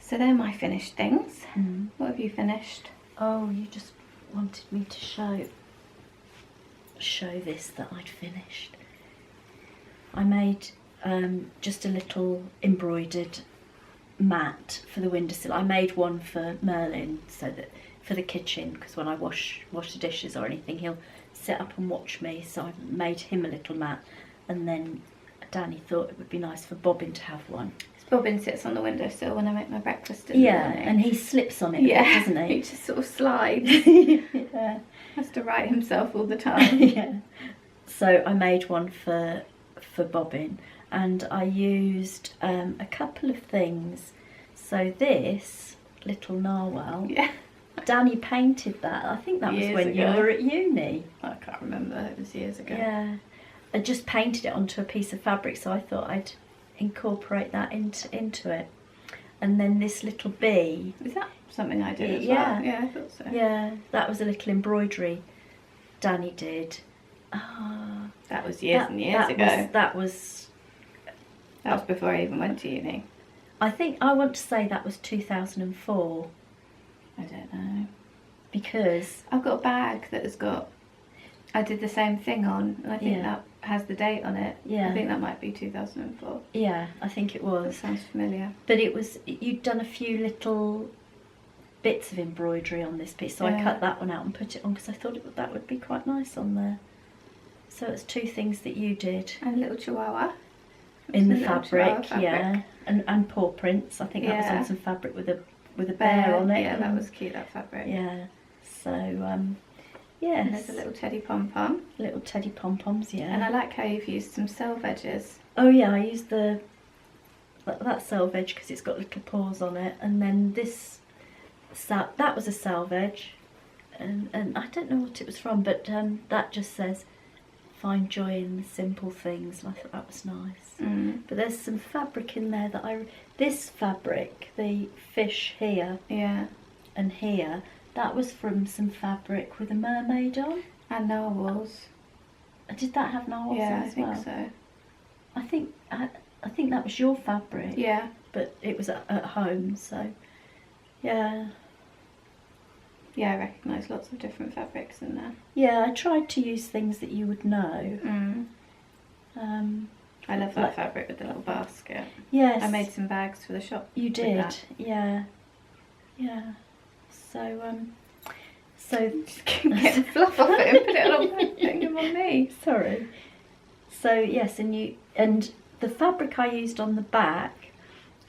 So they're my finished things. What have you finished? Oh, you just wanted me to show this that I'd finished. I made just a little embroidered mat for the windowsill. I made one for Merlin, so that for the kitchen, because when I wash the dishes or anything, he'll sit up and watch me. So I made him a little mat, and then Dani thought it would be nice for Bobbin to have one. Bobbin sits on the windowsill when I make my breakfast in the morning. And he slips on it, a bit, doesn't he? He just sort of slides. Yeah. Has to right himself all the time. So I made one for Bobbin, and I used a couple of things. So this little narwhal, Dani painted that. I think that was when you were at uni. I can't remember, it was years ago. Yeah, I just painted it onto a piece of fabric, so I thought I'd incorporate that into it. And then this little bee. Is that something I did as well? Yeah, I thought so. Yeah, that was a little embroidery Dani did. That was years and years ago. That was before I even went to uni. I think I want to say that was 2004. I don't know. Because I've got a bag that has got, I did the same thing on, and I think that has the date on it. Yeah. I think that might be 2004. yeah, I think it That was. sounds familiar. But it was, you'd done a few little bits of embroidery on this piece, so I Yeah. cut that one out and put it on because I thought that would be quite nice on there. So it's two things that you did. And a little chihuahua. In the It's a little chihuahua fabric, yeah. And paw prints. I think that was Yeah. on some fabric with a bear on it. Yeah, that was cute, that fabric. Yeah. So, And yes. there's a little teddy pom-pom. Little teddy pom-poms, yeah. And I like how you've used some self edges. Oh yeah, I used that selve edge because it's got little paws on it, and then this that was a selve edge, and I don't know what it was from, but that just says find joy in the simple things, and I thought that was nice. But there's some fabric in there that this fabric, the fish here and here, that was from some fabric with a mermaid on. And narwhals. Did that have narwhals Yeah, on I as think well? so. I think that was your fabric. Yeah. But it was at home, so yeah. Yeah, I recognise lots of different fabrics in there. Yeah, I tried to use things that you would know. I love that fabric with the little basket. Yes. I made some bags for the shop. You with did, that. yeah. Yeah. So, Just keep getting fluff off it and put it on, putting them on me. sorry. So yes, and the fabric I used on the back,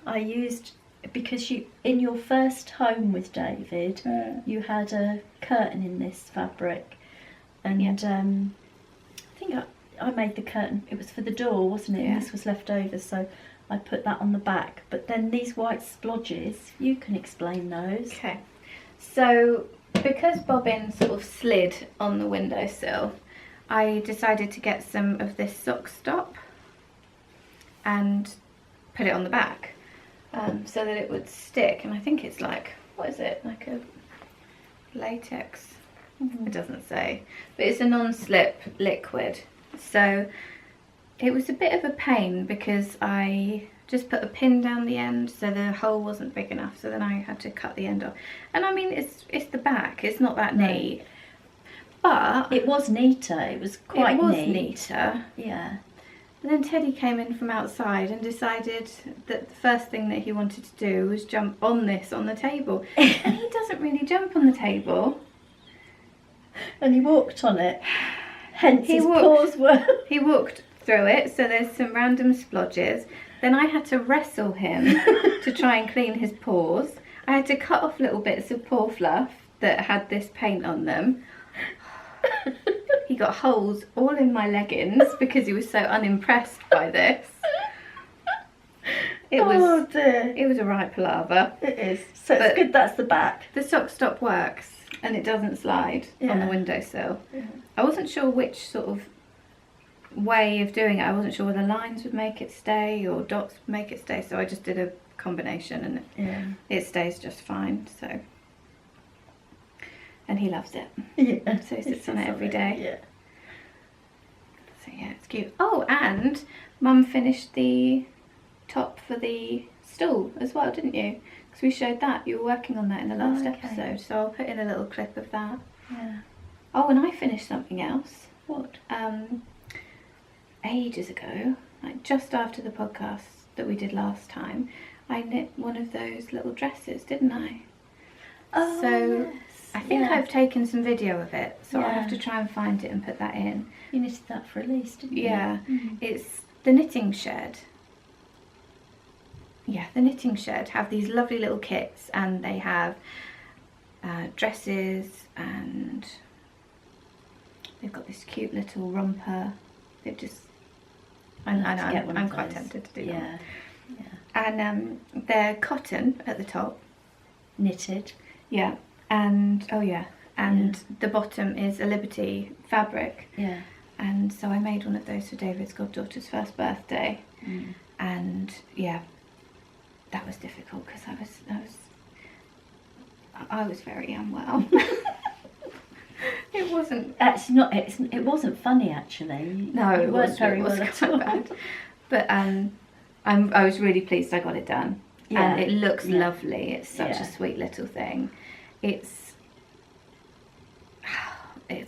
I used because in your first home with David, you had a curtain in this fabric, and I think I made the curtain. It was for the door, wasn't it? Yeah. And this was left over, so I put that on the back. But then these white splodges, you can explain those. Okay, so because bobbin sort of slid on the windowsill, I decided to get some of this sock stop and put it on the back so that it would stick. And I think it's like, what is it, like a latex? It doesn't say, but it's a non-slip liquid. So it was a bit of a pain because I just put a pin down the end so the hole wasn't big enough, so then I had to cut the end off. And I mean, it's the back, it's not that neat, but it was neater. It was quite neat. Neater. Yeah. And then Teddy came in from outside and decided that the first thing that he wanted to do was jump on the table. And he doesn't really jump on the table. And he walked on it. Hence his paws were. He walked through it, so there's some random splodges. Then I had to wrestle him to try and clean his paws. I had to cut off little bits of paw fluff that had this paint on them. He got holes all in my leggings because he was so unimpressed by this. It was a right palaver. It is. So it's good that's the back. The sock stop works and it doesn't slide on the windowsill. Yeah. I wasn't sure which sort of way of doing it. I wasn't sure whether lines would make it stay or dots would make it stay, so I just did a combination and it stays just fine. So, and he loves it. Yeah. So he sits on it every day. Yeah. So yeah, it's cute. Oh, and Mum finished the top for the stool as well, didn't you? Because we showed that. You were working on that in the last episode, so I'll put in a little clip of that. Yeah. Oh, and I finished something else. What? Ages ago, like just after the podcast that we did last time, I knit one of those little dresses, didn't I? Oh, so yes. I think I've taken some video of it, so I'll Yeah. have to try and find it and put that in. You knitted that for Elise, didn't you? Yeah, Mm. it's the Knitting Shed. Yeah, the Knitting Shed have these lovely little kits, and they have dresses, and they've got this cute little romper. They've just, I'm quite tempted to do that. Yeah. And they're cotton at the top. Knitted. Yeah, and the bottom is a Liberty fabric. Yeah. And so I made one of those for David's goddaughter's first birthday. And yeah, that was difficult because I was very unwell. It wasn't. It wasn't funny actually. No, you it weren't was very well at all. bad. But I was really pleased I got it done. Yeah. And it looks Yeah. lovely. It's such Yeah. a sweet little thing. It's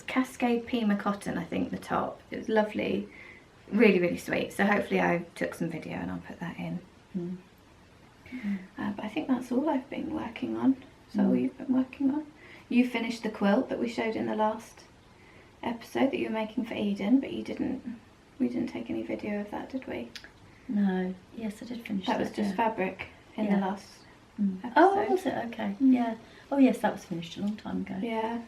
Cascade Pima cotton, I think, the top. It was lovely, really, really sweet. So hopefully I took some video and I'll put that in. But I think that's all I've been working on. So all you've been working on. You finished the quilt that we showed in the last episode that you were making for Eden, but we didn't take any video of that, did we? No. Yes, I did finish that. That was just fabric in the last episode. Oh, was it? Okay. Yeah. Oh yes, that was finished a long time ago. Yeah.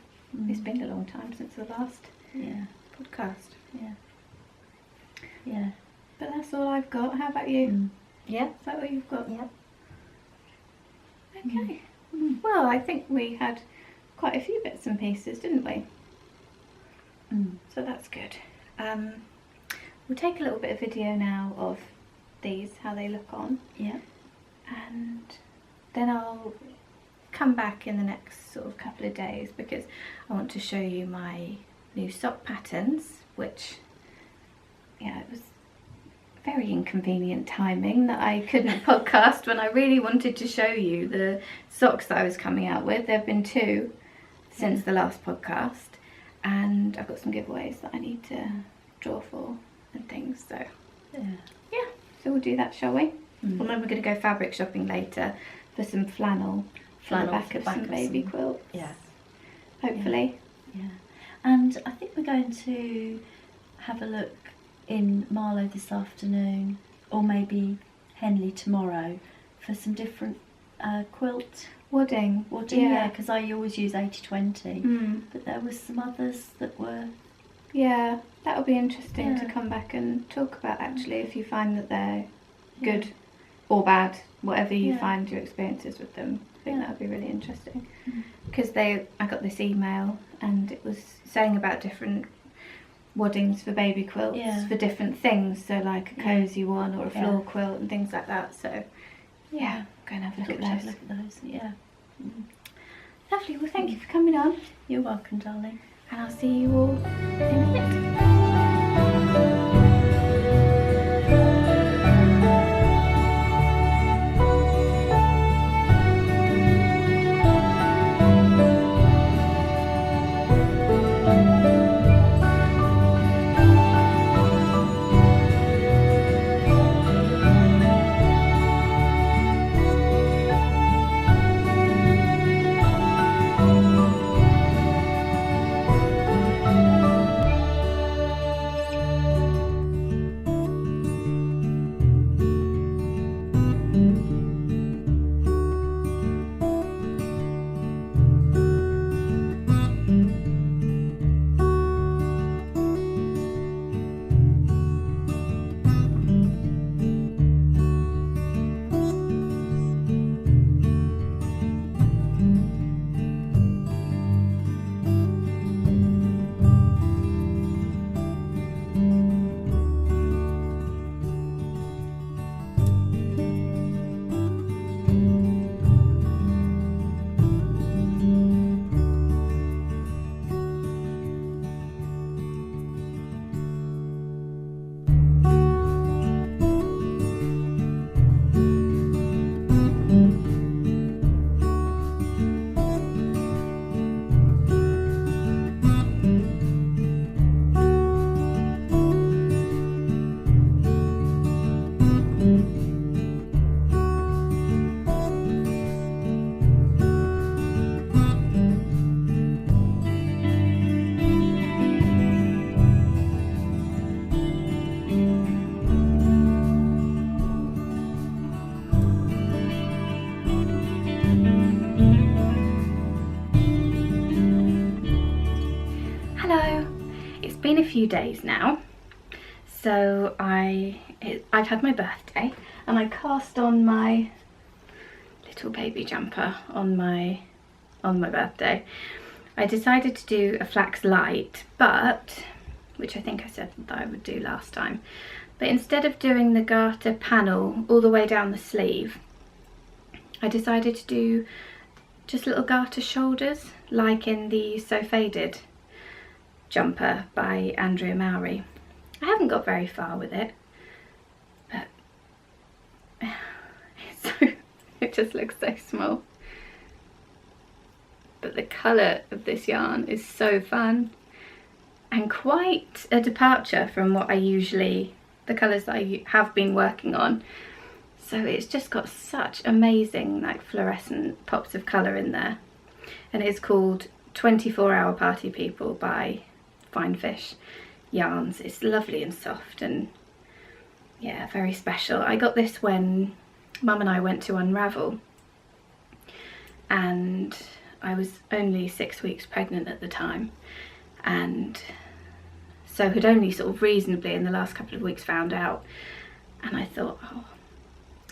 It's been a long time since the last podcast. Yeah. Yeah. But that's all I've got. How about you? Yeah. Is that what you've got? Yeah. Okay. Well, I think we had quite a few bits and pieces, didn't we? So that's good. We'll take a little bit of video now of these, how they look on. Yeah. And then I'll come back in the next sort of couple of days because I want to show you my new sock patterns, which, yeah, it was very inconvenient timing that I couldn't podcast when I really wanted to show you the socks that I was coming out with. There have been 2 since the last podcast, and I've got some giveaways that I need to draw for and things, so yeah, so we'll do that, shall we? And then we're going to go fabric shopping later for some flannel on the back of some baby quilts. Yeah. Hopefully. Yeah. And I think we're going to have a look in Marlow this afternoon, or maybe Henley tomorrow, for some different quilt Wadding, yeah, because I always use 80/20, but there was some others that were... Yeah, that'll be interesting to come back and talk about, actually, if you find that they're good or bad, whatever you find your experiences with them. I think that would be really interesting, because I got this email and it was saying about different waddings for baby quilts for different things, so like a cosy one or a floor quilt and things like that. So yeah, go and have a look at those. Yeah. Lovely. Well, thank you for coming on. You're welcome, darling. And I'll see you all in a minute. Been a few days now, so I've had my birthday and I cast on my little baby jumper on my birthday. I decided to do a flax light, but which I think I said that I would do last time, but instead of doing the garter panel all the way down the sleeve, I decided to do just little garter shoulders like in the So Faded jumper by Andrea Mowry. I haven't got very far with it, but it just looks so small. but the colour of this yarn is so fun and quite a departure from what I usually, the colours that I have been working on. So it's just got such amazing like fluorescent pops of colour in there, and it's called 24 Hour Party People by Fine Fish Yarns. It's lovely and soft and yeah, very special. I got this when Mum and I went to Unravel, and I was only 6 weeks pregnant at the time, and so had only sort of reasonably in the last couple of weeks found out, and I thought, oh,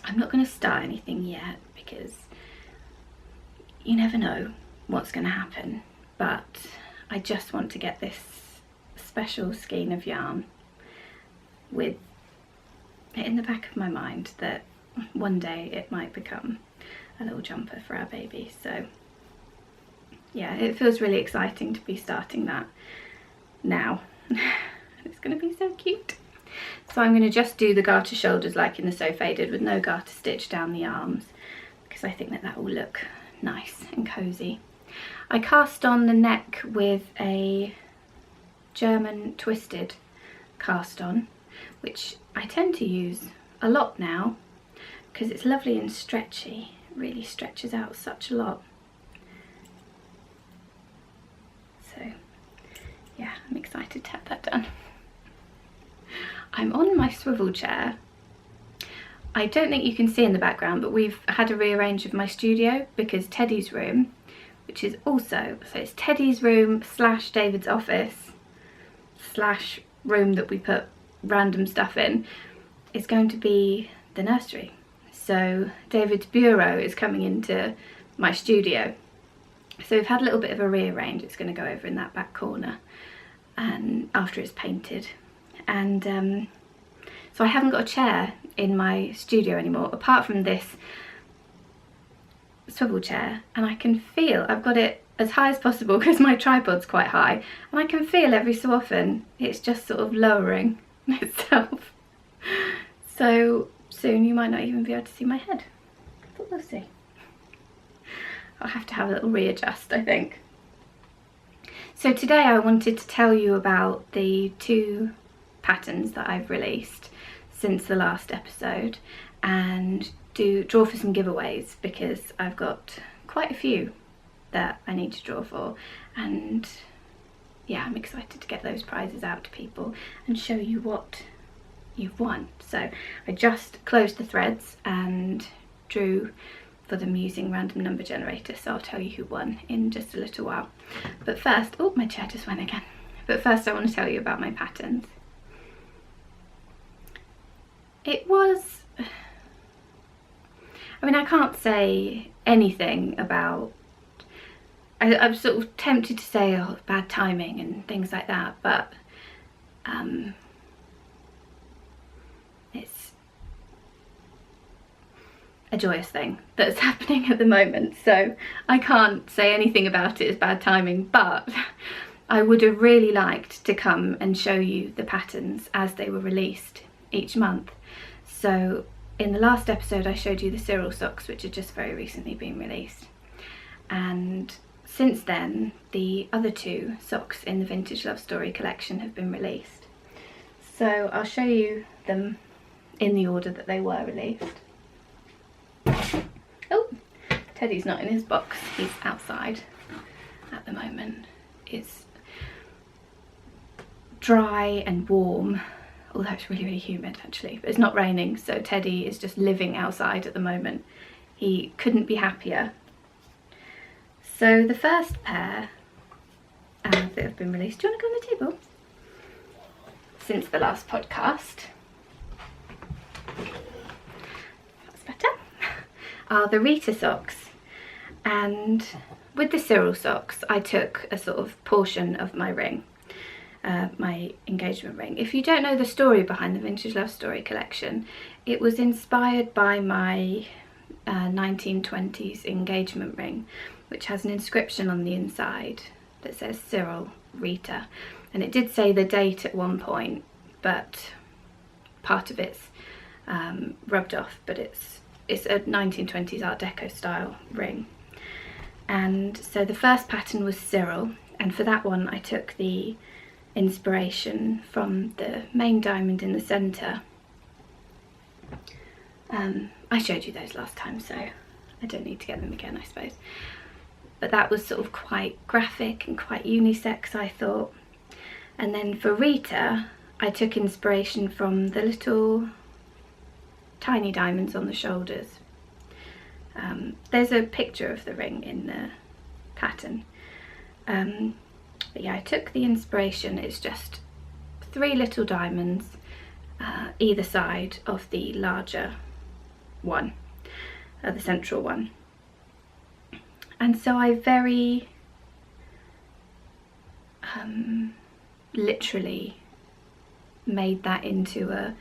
I'm not going to start anything yet because you never know what's going to happen, but I just want to get this special skein of yarn with it in the back of my mind that one day it might become a little jumper for our baby. So yeah, it feels really exciting to be starting that now. It's going to be so cute. So I'm going to just do the garter shoulders like in the So Faded with no garter stitch down the arms, because I think that that will look nice and cozy. I cast on the neck with a German twisted cast on, which I tend to use a lot now because it's lovely and stretchy. It really stretches out such a lot. So yeah, I'm excited to have that done. I'm on my swivel chair. I don't think you can see in the background, but we've had a rearrange of my studio because Teddy's room, which is also, so it's Teddy's room / David's office / room that we put random stuff in, is going to be the nursery. So David's bureau is coming into my studio. So we've had a little bit of a rearrange. It's going to go over in that back corner, and after it's painted. And so I haven't got a chair in my studio anymore apart from this swivel chair, and I can feel, I've got it as high as possible because my tripod's quite high, and I can feel every so often it's just sort of lowering itself. So soon you might not even be able to see my head, but we'll see. I'll have to have a little readjust, I think. So today I wanted to tell you about the 2 patterns that I've released since the last episode, and draw for some giveaways because I've got quite a few that I need to draw for, and yeah, I'm excited to get those prizes out to people and show you what you've won. So I just closed the threads and drew for them using random number generator, so I'll tell you who won in just a little while. But first, oh, my chair just went again. But first I want to tell you about my patterns. It was, I mean, I can't say anything about, I'm sort of tempted to say, oh, bad timing and things like that, but it's a joyous thing that's happening at the moment, so I can't say anything about it as bad timing, but I would have really liked to come and show you the patterns as they were released each month. So in the last episode I showed you the Cyril socks, which had just very recently been released, and since then the other 2 socks in the Vintage Love Story collection have been released. So I'll show you them in the order that they were released. Oh, Teddy's not in his box, he's outside at the moment. It's dry and warm, although it's really, really humid actually, but it's not raining, so Teddy is just living outside at the moment. He couldn't be happier. So the first pair that have been released, do you want to go on the table? Since the last podcast, that's better, are the Rita socks. And with the Cyril socks I took a sort of portion of my ring, my engagement ring. If you don't know the story behind the Vintage Love Story collection, it was inspired by my 1920s engagement ring, which has an inscription on the inside that says Cyril, Rita, and it did say the date at one point, but part of it's rubbed off, but it's a 1920s Art Deco style ring. And so the first pattern was Cyril, and for that one I took the inspiration from the main diamond in the centre. I showed you those last time, so I don't need to get them again, I suppose. But that was sort of quite graphic and quite unisex, I thought. And then for Rita, I took inspiration from the little tiny diamonds on the shoulders. There's a picture of the ring in the pattern. But yeah, I took the inspiration. It's just 3 little diamonds either side of the larger one, the central one. And so I very literally made that into a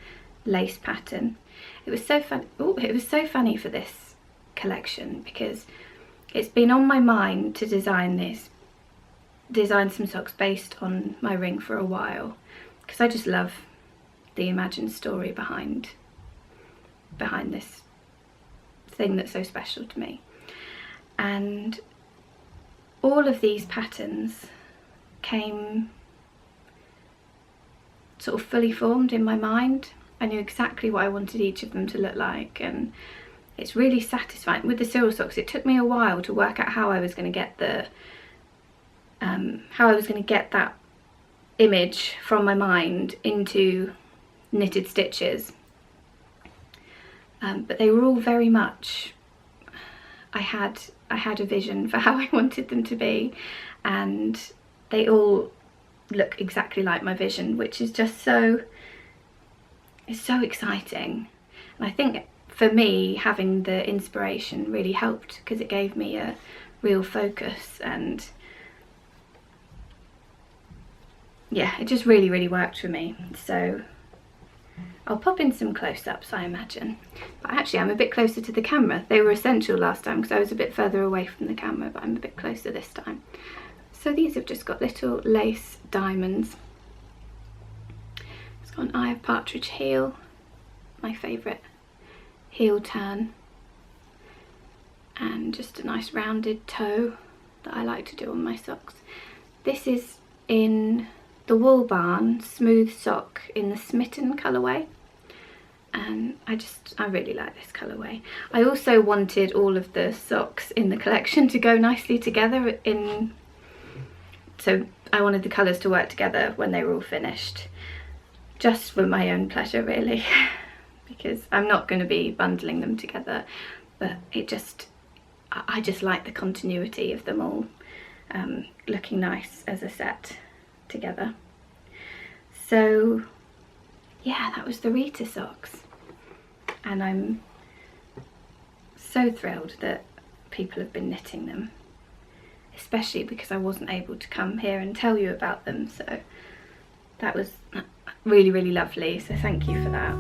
lace pattern. It was so fun. Oh, it was so funny for this collection because it's been on my mind to design some socks based on my ring for a while, because I just love the imagined story behind this thing that's so special to me. And all of these patterns came sort of fully formed in my mind. I knew exactly what I wanted each of them to look like, and it's really satisfying. With the Cyril socks, it took me a while to work out how I was going to get that image from my mind into knitted stitches. But they were all very much, I had a vision for how I wanted them to be, and they all look exactly like my vision, which is just it's so exciting. And I think for me, having the inspiration really helped, because it gave me a real focus, and yeah, it just really worked for me. So I'll pop in some close-ups, I imagine. But actually I'm a bit closer to the camera. They were essential last time because I was a bit further away from the camera, but I'm a bit closer this time. So these have just got little lace diamonds. It's got an eye of partridge heel, my favourite heel turn, and just a nice rounded toe that I like to do on my socks. This is in the Wool Barn smooth sock in the Smitten colourway, and I really like this colourway. I also wanted all of the socks in the collection to go nicely together so I wanted the colours to work together when they were all finished, just for my own pleasure really, because I'm not going to be bundling them together, but I just like the continuity of them all looking nice as a set together. So yeah, that was the Rita socks, and I'm so thrilled that people have been knitting them, especially because I wasn't able to come here and tell you about them, so that was really lovely, so thank you for that.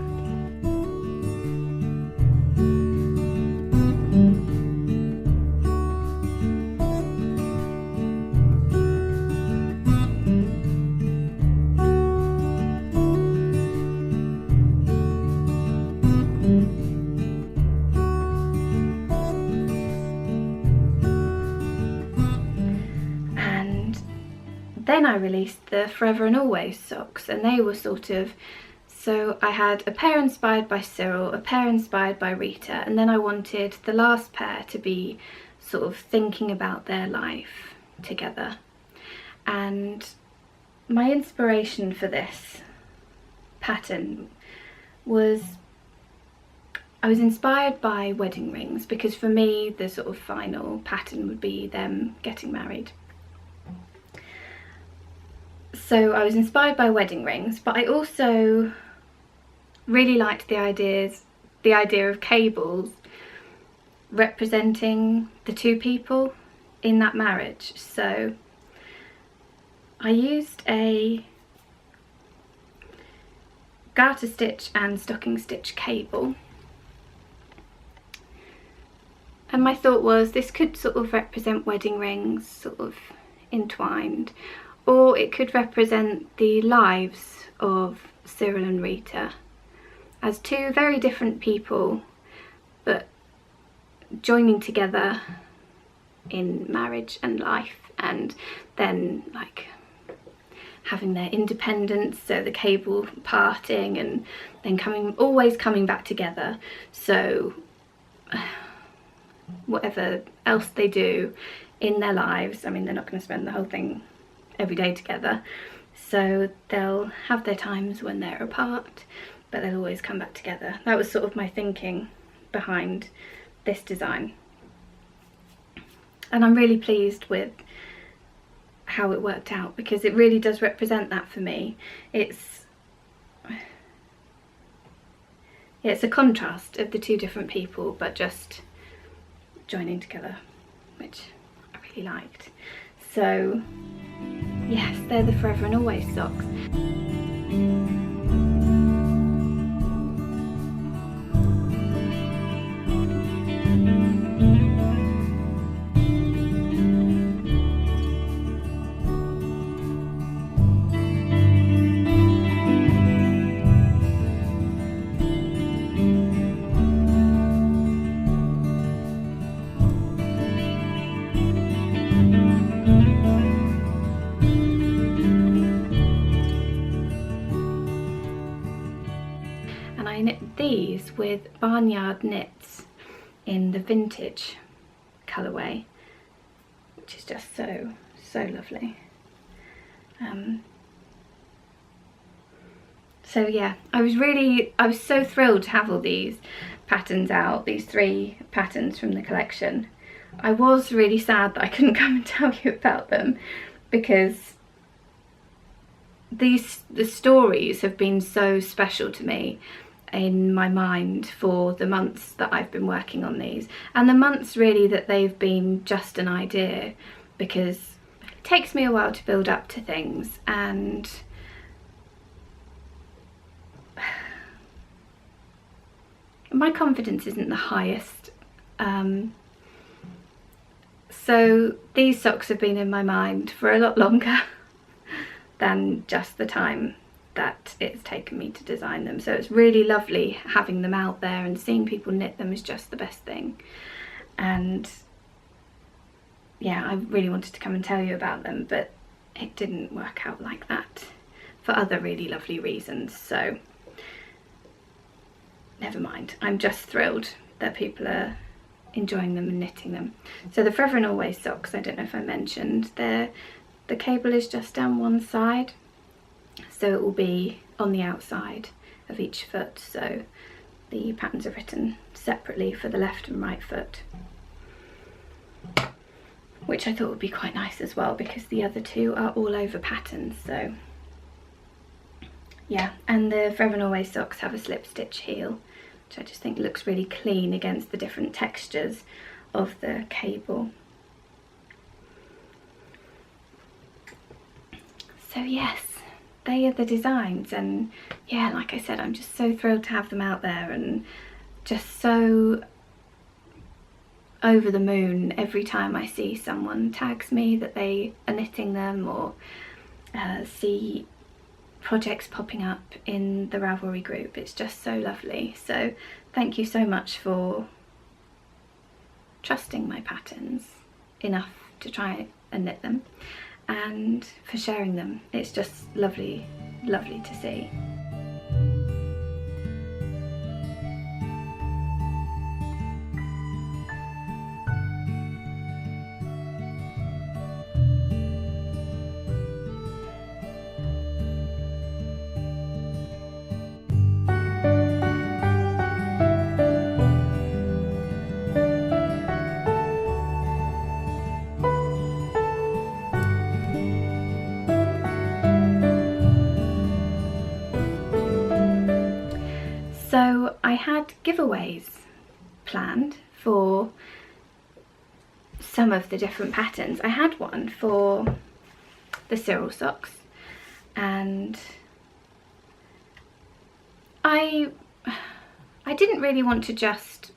Then I released the Forever and Always socks, and they were so I had a pair inspired by Cyril, a pair inspired by Rita, and then I wanted the last pair to be sort of thinking about their life together. And my inspiration for this pattern was, I was inspired by wedding rings, because for me the sort of final pattern would be them getting married. So I was inspired by wedding rings, but I also really liked the idea of cables representing the two people in that marriage. So I used a garter stitch and stocking stitch cable, and my thought was this could sort of represent wedding rings sort of entwined, or it could represent the lives of Cyril and Rita as two very different people, but joining together in marriage and life, and then like having their independence, so the cable parting and then always coming back together. So whatever else they do in their lives, I mean, they're not going to spend the whole thing every day together, so they'll have their times when they're apart, but they'll always come back together. That was sort of my thinking behind this design, and I'm really pleased with how it worked out, because it really does represent that for me. It's a contrast of the two different people, but just joining together, which I really liked. So yes, they're the Forever and Always socks. I knit these with Barnyard Knits in the vintage colourway, which is just so lovely. So yeah, I was so thrilled to have all these patterns out, these 3 patterns from the collection. I was really sad that I couldn't come and tell you about them, because the stories have been so special to me in my mind for the months that I've been working on these, and the months really that they've been just an idea, because it takes me a while to build up to things, and my confidence isn't the highest, so these socks have been in my mind for a lot longer than just the time that it's taken me to design them. So it's really lovely having them out there, and seeing people knit them is just the best thing. And yeah, I really wanted to come and tell you about them, but it didn't work out like that for other really lovely reasons, so never mind. I'm just thrilled that people are enjoying them and knitting them. So the Forever and Always socks, I don't know if I mentioned, the cable is just down one side, so it will be on the outside of each foot, so the patterns are written separately for the left and right foot, which I thought would be quite nice as well, because the other 2 are all over patterns. So yeah, and the Forever and Always socks have a slip stitch heel, which I just think looks really clean against the different textures of the cable. So yes, they are the designs, and yeah, like I said, I'm just so thrilled to have them out there, and just so over the moon every time I see someone tags me that they are knitting them, or see projects popping up in the Ravelry group. It's just so lovely. So thank you so much for trusting my patterns enough to try and knit them, and for sharing them. It's just lovely to see. So I had giveaways planned for some of the different patterns. I had one for the Cyril socks, and I didn't really want to just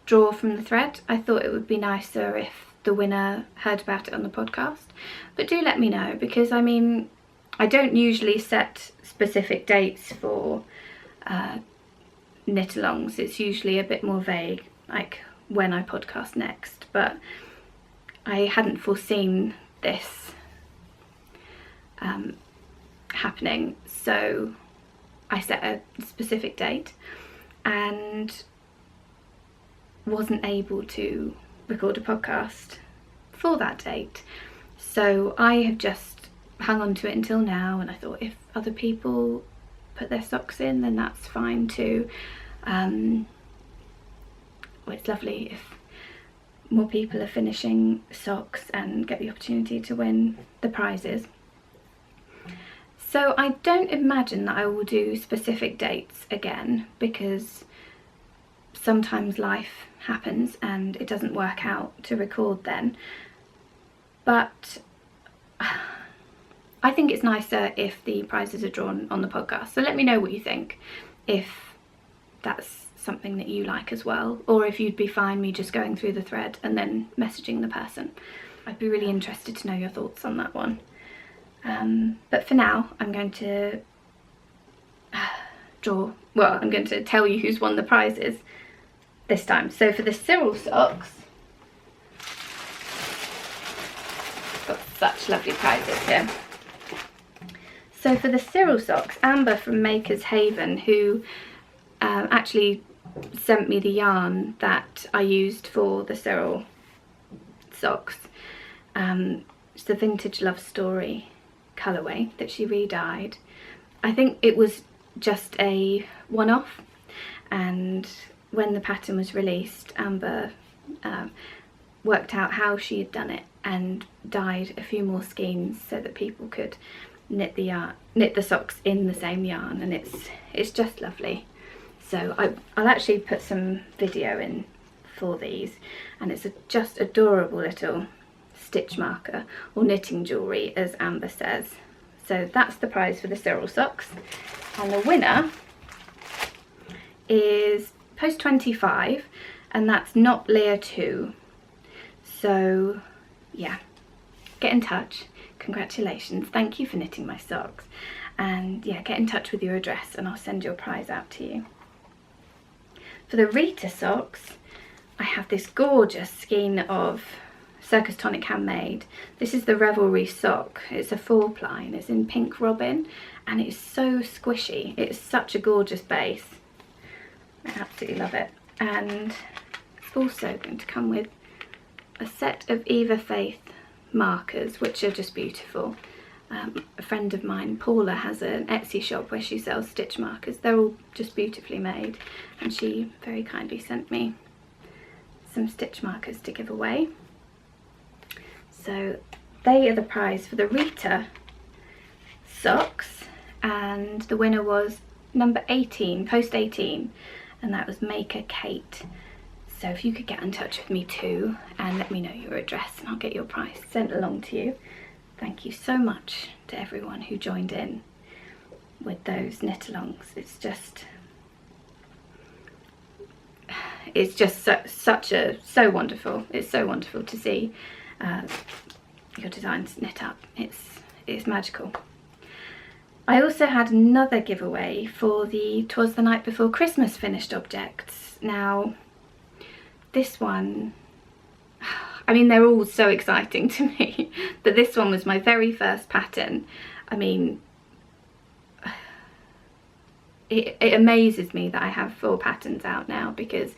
draw from the thread. I thought it would be nicer if the winner heard about it on the podcast, but do let me know, because I mean, I don't usually set specific dates for knit alongs. It's usually a bit more vague, like when I podcast next, but I hadn't foreseen this happening, so I set a specific date and wasn't able to record a podcast for that date. So I have just hung on to it until now, and I thought if other people put their socks in, then that's fine too. Well, it's lovely if more people are finishing socks and get the opportunity to win the prizes. So I don't imagine that I will do specific dates again, because sometimes life happens and it doesn't work out to record then. But I think it's nicer if the prizes are drawn on the podcast. So let me know what you think, if that's something that you like as well, or if you'd be fine me just going through the thread and then messaging the person. I'd be really interested to know your thoughts on that one. But for now, I'm going to I'm going to tell you who's won the prizes this time. So for the Cyril socks, got such lovely prizes here. So for the Cyril socks, Amber from Maker's Haven, who actually sent me the yarn that I used for the Cyril socks. It's the Vintage Love Story colourway that she re-dyed. I think it was just a one-off, and when the pattern was released, Amber worked out how she had done it and dyed a few more skeins so that people could knit the socks in the same yarn, and it's just lovely. So I'll actually put some video in for these, and it's a just adorable little stitch marker, or knitting jewellery as Amber says. So that's the prize for the Cyril socks, and the winner is post 25, and that's not Leah 2. So yeah, get in touch. Congratulations, thank you for knitting my socks, and yeah, get in touch with your address and I'll send your prize out to you. For the Rita socks, I have this gorgeous skein of Circus Tonic Handmade. This is the Revelry sock. It's a 4-ply and it's in pink robin, and it's so squishy. It's such a gorgeous base. I absolutely love it. And it's also going to come with a set of Eva Faith markers, which are just beautiful. A friend of mine, Paula, has an Etsy shop where she sells stitch markers. They're all just beautifully made, and she very kindly sent me some stitch markers to give away. So they are the prize for the Rita socks, and the winner was number 18, post 18, and that was Maker Kate. So if you could get in touch with me too and let me know your address, and I'll get your prize sent along to you. Thank you so much to everyone who joined in with those knit-alongs. It's just so wonderful. It's so wonderful to see your designs knit up. It's magical. I also had another giveaway for the 'Twas the Night Before Christmas finished objects. Now this one, I mean, they're all so exciting to me, but this one was my very first pattern. I mean, it amazes me that I have 4 patterns out now, because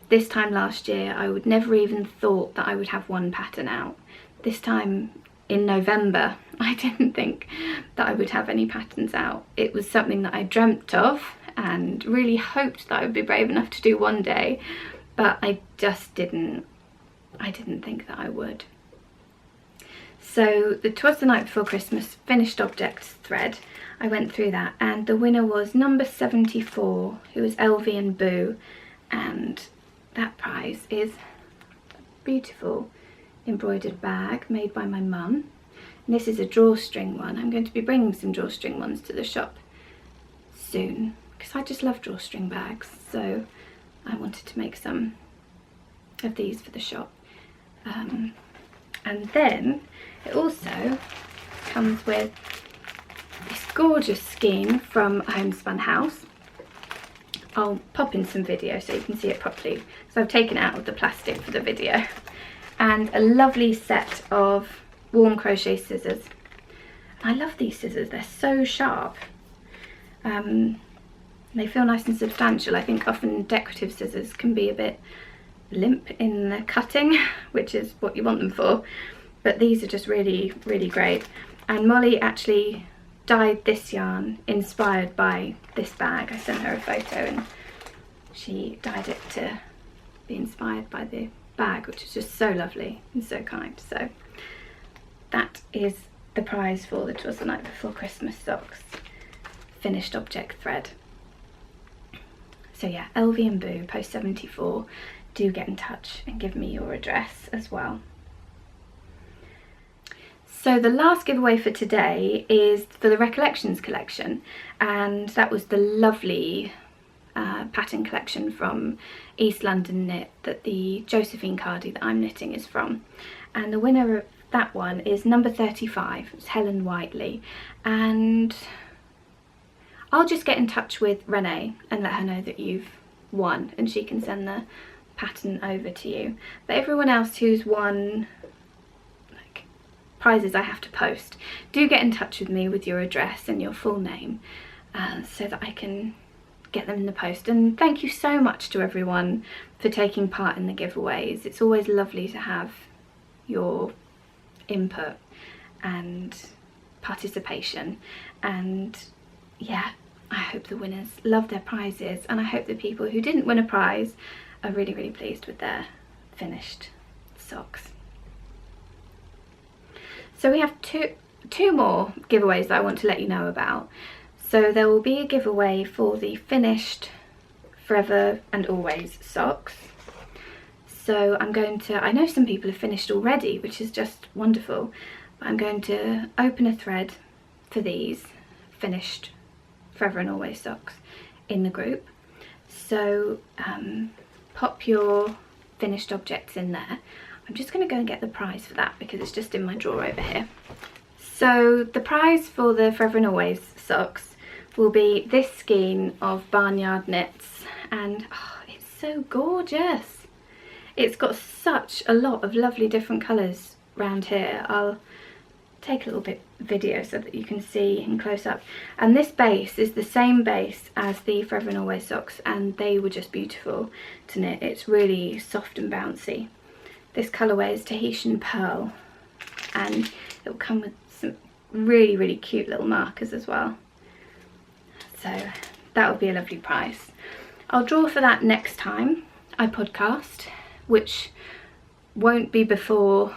this time last year I would never even thought that I would have 1 pattern out. This time in November I didn't think that I would have any patterns out. It was something that I dreamt of and really hoped that I would be brave enough to do one day, but I just didn't think that I would. So the 'Twas the Night Before Christmas finished objects thread, I went through that, and the winner was number 74, who was Elvie and Boo, and that prize is a beautiful embroidered bag made by my mum. And this is a drawstring one. I'm going to be bringing some drawstring ones to the shop soon, because I just love drawstring bags, so I wanted to make some of these for the shop. And then it also comes with this gorgeous skein from Homespun House. I'll pop in some video so you can see it properly, because I've taken it out of the plastic for the video. and a lovely set of warm crochet scissors. I love these scissors, they're so sharp. They feel nice and substantial. I think often decorative scissors can be a bit limp in the cutting, which is what you want them for, but these are just really, really great. And Molly actually dyed this yarn inspired by this bag. I sent her a photo and she dyed it to be inspired by the bag, which is just so lovely and so kind. So that is the prize for the 'Twas the Night Before Christmas socks, finished object thread. So yeah, LV and Boo, post 74, do get in touch and give me your address as well. So the last giveaway for today is for the Recollections collection, and that was the lovely pattern collection from East London Knit that the Josephine Cardi that I'm knitting is from. And the winner of that one is number 35, it's Helen Whiteley, and I'll just get in touch with Renee and let her know that you've won and she can send the pattern over to you. But everyone else who's won like prizes I have to post, do get in touch with me with your address and your full name so that I can get them in the post. And thank you so much to everyone for taking part in the giveaways. It's always lovely to have your input and participation, and yeah, I hope the winners love their prizes, and I hope the people who didn't win a prize are really, really pleased with their finished socks. So we have two more giveaways that I want to let you know about. So there will be a giveaway for the finished Forever and Always socks. So I'm going to, I know some people have finished already, which is just wonderful, but I'm going to open a thread for these finished Forever and Always socks in the group. So pop your finished objects in there. I'm just going to go and get the prize for that because it's just in my drawer over here. So the prize for the Forever and Always socks will be this skein of Barnyard Knits, and oh, it's so gorgeous. It's got such a lot of lovely different colours around here. I'll take a little bit video so that you can see in close up. And this base is the same base as the Forever and Always socks, and they were just beautiful to knit. It's really soft and bouncy. This colourway is Tahitian Pearl, and it will come with some really, really cute little markers as well. So that will be a lovely prize. I'll draw for that next time I podcast, which won't be before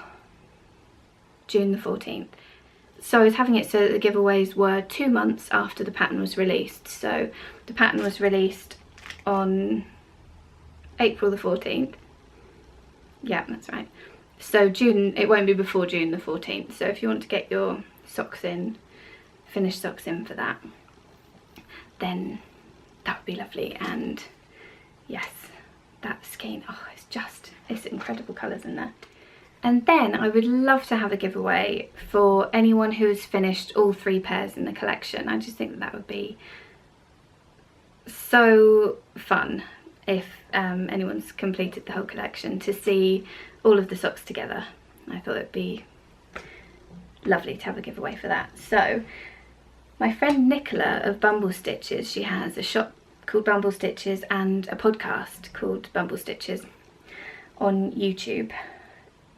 June the 14th. So I was having it so that the giveaways were 2 months after the pattern was released. So the pattern was released on April the 14th. Yeah, that's right. So June, it won't be before June the 14th. So if you want to get your socks in, finished socks in for that, then that would be lovely. And yes, that skein, oh, it's incredible colours in there. And then I would love to have a giveaway for anyone who's finished all 3 pairs in the collection. I just think that that would be so fun if anyone's completed the whole collection, to see all of the socks together. I thought it'd be lovely to have a giveaway for that. So my friend Nicola of Bumble Stitches, she has a shop called Bumble Stitches and a podcast called Bumble Stitches on YouTube,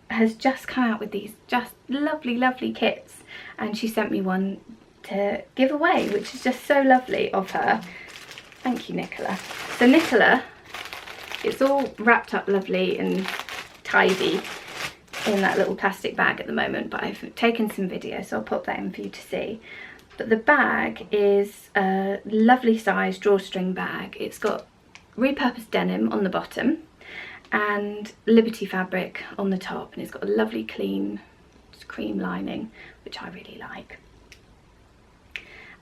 has just come out with these just lovely, lovely kits, and she sent me one to give away, which is just so lovely of her. Thank you, Nicola. So Nicola, it's all wrapped up lovely and tidy in that little plastic bag at the moment, but I've taken some video, so I'll pop that in for you to see. But the bag is a lovely size drawstring bag. It's got repurposed denim on the bottom and Liberty fabric on the top, and it's got a lovely clean cream lining, which I really like.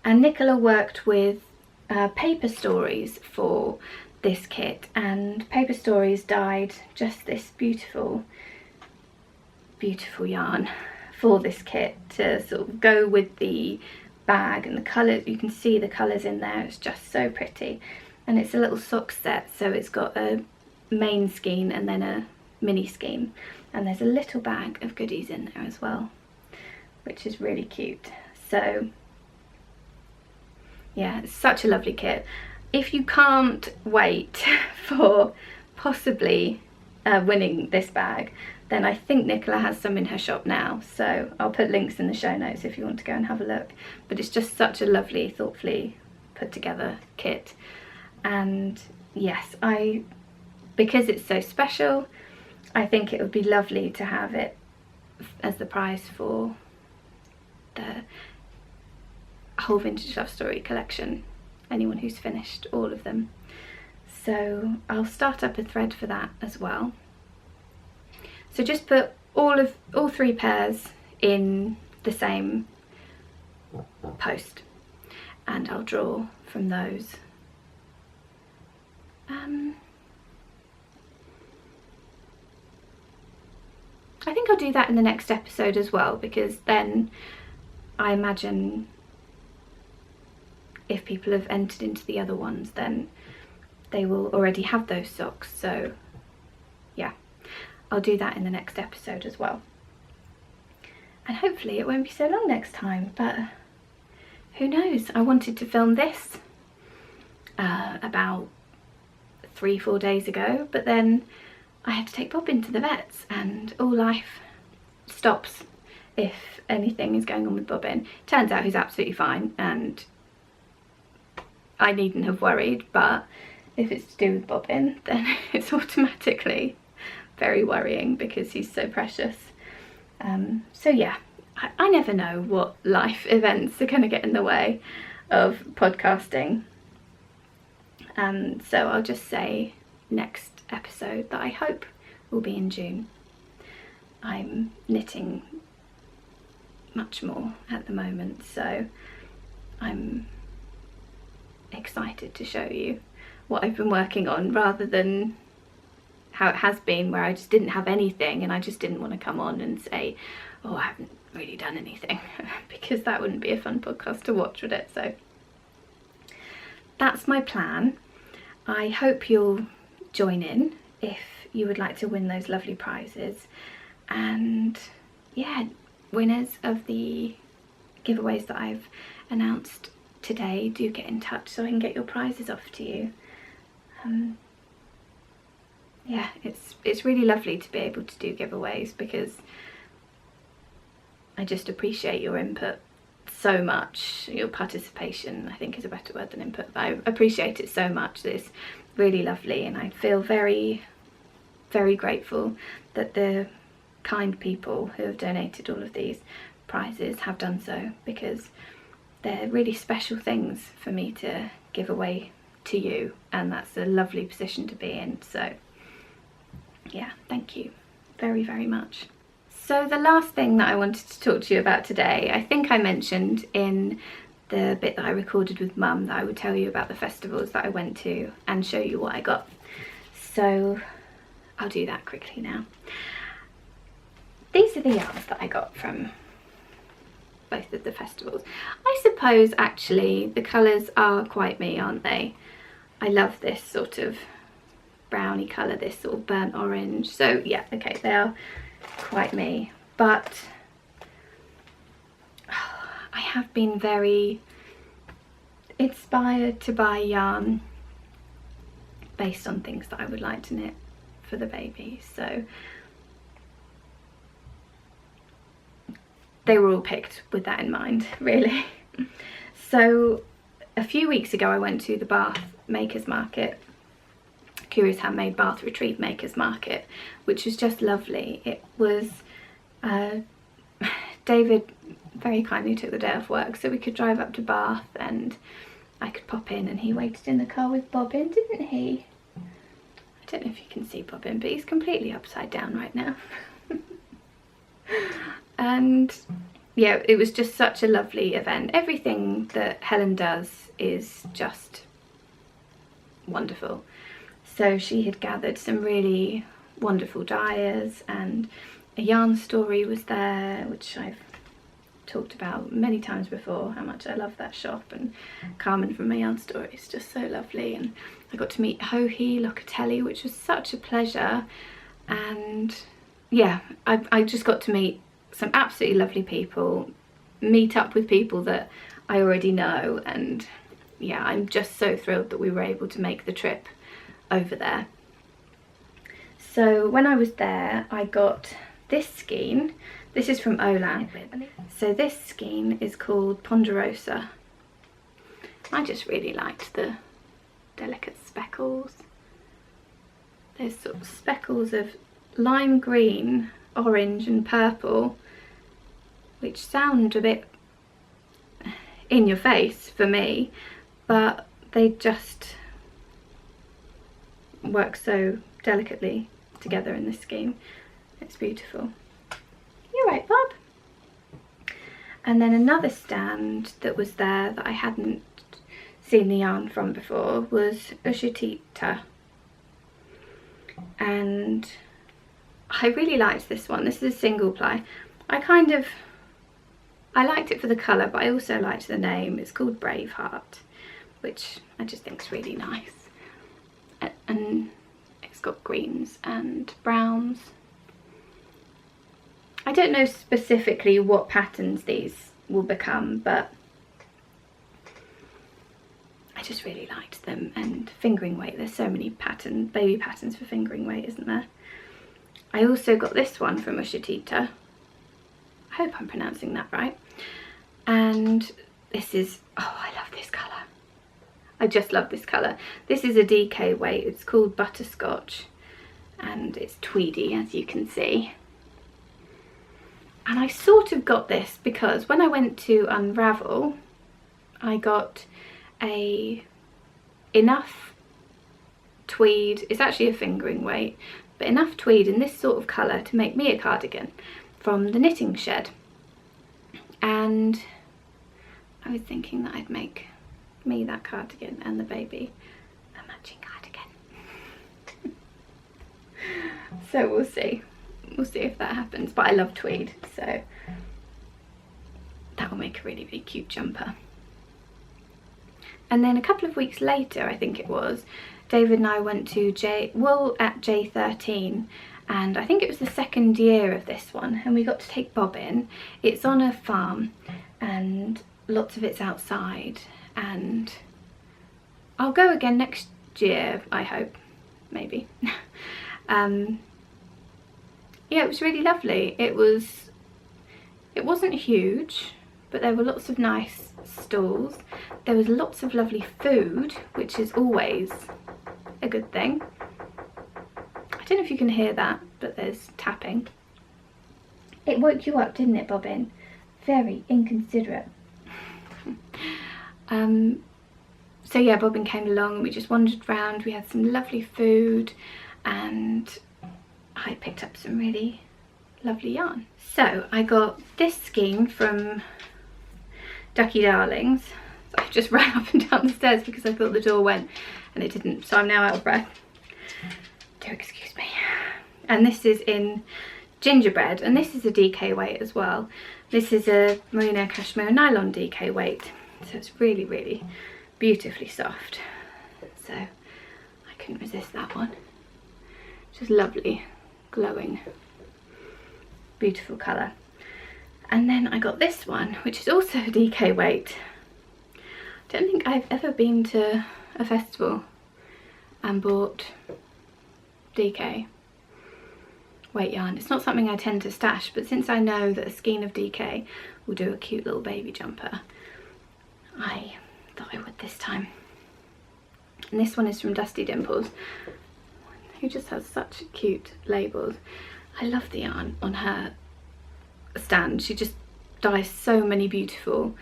And Nicola worked with Paper Stories for this kit, and Paper Stories dyed just this beautiful, beautiful yarn for this kit to sort of go with the bag, and the colours, you can see the colours in there, it's just so pretty. And it's a little sock set, so it's got a main skein and then a mini skein, and there's a little bag of goodies in there as well, which is really cute. So yeah, it's such a lovely kit. If you can't wait for possibly winning this bag, then I think Nicola has some in her shop now, so I'll put links in the show notes if you want to go and have a look. But it's just such a lovely, thoughtfully put together kit. And yes, because it's so special, I think it would be lovely to have it as the prize for the whole Vintage Love Story collection, anyone who's finished all of them. So I'll start up a thread for that as well. So just put all 3 pairs in the same post, and I'll draw from those. I think I'll do that in the next episode as well, because then I imagine if people have entered into the other ones, then they will already have those socks. So yeah, I'll do that in the next episode as well. And hopefully it won't be so long next time, but who knows. I wanted to film this about 3-4 days ago, but then I had to take Bobbin to the vets, and all life stops if anything is going on with Bobbin. Turns out he's absolutely fine, and I needn't have worried, but if it's to do with Bobbin, then it's automatically very worrying because he's so precious. So yeah, I never know what life events are going to get in the way of podcasting. So I'll just say next episode that I hope will be in June. I'm knitting much more at the moment, so I'm excited to show you what I've been working on, rather than how it has been where I just didn't have anything and I just didn't want to come on and say, oh, I haven't really done anything, because that wouldn't be a fun podcast to watch, would it? So that's my plan. I hope you'll join in if you would like to win those lovely prizes. And yeah, winners of the giveaways that I've announced today, do get in touch so I can get your prizes off to you. Yeah, it's really lovely to be able to do giveaways, because I just appreciate your input so much. Your participation, I think, is a better word than input, but I appreciate it so much. It's really lovely, and I feel very, very grateful that the kind people who have donated all of these prizes have done so, because they're really special things for me to give away to you, and that's a lovely position to be in. So yeah, thank you very, very much. So the last thing that I wanted to talk to you about today, I think I mentioned in the bit that I recorded with Mum that I would tell you about the festivals that I went to and show you what I got. So I'll do that quickly now. These are the yarns that I got from both of the festivals. I suppose actually the colours are quite me, aren't they? I love this sort of browny colour, this sort of burnt orange. So yeah, okay, they are quite me. But I have been very inspired to buy yarn based on things that I would like to knit for the baby. So they were all picked with that in mind, really. So a few weeks ago I went to the Bath Makers Market, Curious Handmade Bath Retreat Makers Market, which was just lovely. It was David very kindly took the day off work so we could drive up to Bath and I could pop in, and he waited in the car with Bobbin, didn't he? I don't know if you can see Bobbin, but he's completely upside down right now. And yeah, it was just such a lovely event. Everything that Helen does is just wonderful. So she had gathered some really wonderful dyers, and a yarn story was there, which I've talked about many times before, how much I love that shop, and Carmen from my yarn story is just so lovely. And I got to meet Hohi Locatelli, which was such a pleasure, and yeah, I just got to meet some absolutely lovely people, meet up with people that I already know, and yeah, I'm just so thrilled that we were able to make the trip over there. So when I was there, I got this skein. This is from Olan. So this skein is called Ponderosa. I just really liked the delicate speckles. There's sort of speckles of lime green, orange and purple, which sound a bit in your face for me, but they just work so delicately together in this scheme. It's beautiful. You're right, Bob. And then another stand that was there that I hadn't seen the yarn from before was Ushitita, and I really liked this one. This is a single ply. I liked it for the colour, but I also liked the name. It's called Braveheart, which I just think is really nice. And it's got greens and browns. I don't know specifically what patterns these will become, but I just really liked them. And fingering weight, there's so many patterns, baby patterns for fingering weight, isn't there? I also got this one from Ushitita. I hope I'm pronouncing that right. And this is, oh, I love this colour. I just love this colour. This is a DK weight. It's called Butterscotch, and it's tweedy, as you can see. And I sort of got this because when I went to unravel, I got enough tweed. It's actually a fingering weight, but enough tweed in this sort of colour to make me a cardigan from the Knitting Shed. And I was thinking that I'd make me that cardigan and the baby a matching cardigan. So we'll see if that happens, but I love tweed, so that will make a really, really cute jumper. And then a couple of weeks later, I think it was, David and I went to Wool at J13, and I think it was the second year of this one, and we got to take Bob in. It's on a farm and lots of it's outside, and I'll go again next year, I hope, maybe. Yeah, it was really lovely. It wasn't huge, but there were lots of nice stalls. There was lots of lovely food, which is always a good thing. I don't know if you can hear that, but there's tapping. It woke you up, didn't it, Bobbin? Very inconsiderate. So yeah, Bobbin came along and we just wandered around. We had some lovely food and I picked up some really lovely yarn. So I got this skein from Ducky Darlings. So I just ran up and down the stairs because I thought the door went and it didn't, so I'm now out of breath. Do excuse me. And this is in gingerbread, and this is a DK weight as well. This is a merino cashmere nylon DK weight, so it's really, really beautifully soft. So I couldn't resist that one. Just lovely, glowing, beautiful colour. And then I got this one, which is also a DK weight. I don't think I've ever been to a festival and bought DK weight yarn. It's not something I tend to stash, but since I know that a skein of DK will do a cute little baby jumper, I thought I would this time. And this one is from Dusty Dimples, who just has such cute labels. I love the yarn on her stand. She just dyes so many beautiful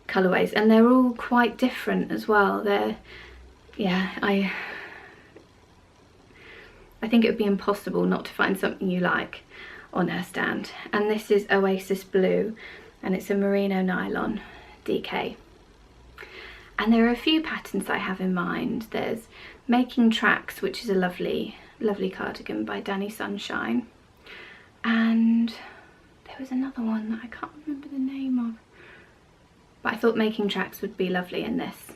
colourways, and they're all quite different as well. They're, yeah, I think it would be impossible not to find something you like on her stand. And this is Oasis Blue, and it's a merino nylon DK. And there are a few patterns I have in mind. There's Making Tracks, which is a lovely, lovely cardigan by Dani Sunshine. And there was another one that I can't remember the name of, but I thought Making Tracks would be lovely in this.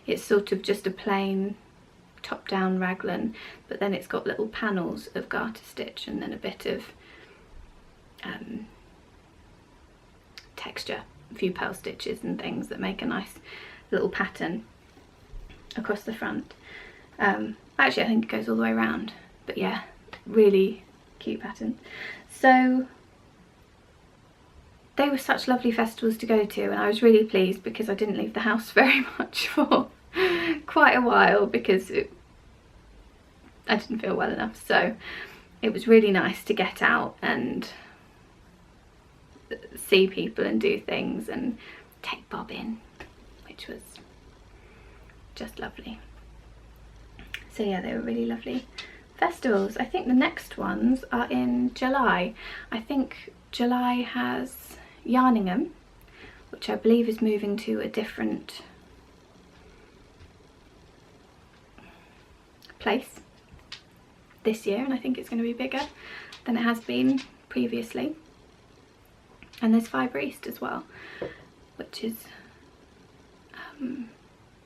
It's sort of just a plain top down raglan, but then it's got little panels of garter stitch and then a bit of texture, a few pearl stitches and things that make a nice little pattern across the front. Actually I think it goes all the way around, but yeah, really cute pattern. So they were such lovely festivals to go to, and I was really pleased because I didn't leave the house very much for quite a while because I didn't feel well enough. So it was really nice to get out and see people and do things and take Bob in, which was just lovely. So yeah, they were really lovely festivals. I think the next ones are in July. I think July has Yarningham, which I believe is moving to a different place this year, and I think it's going to be bigger than it has been previously. And there's Fibre East as well, which is in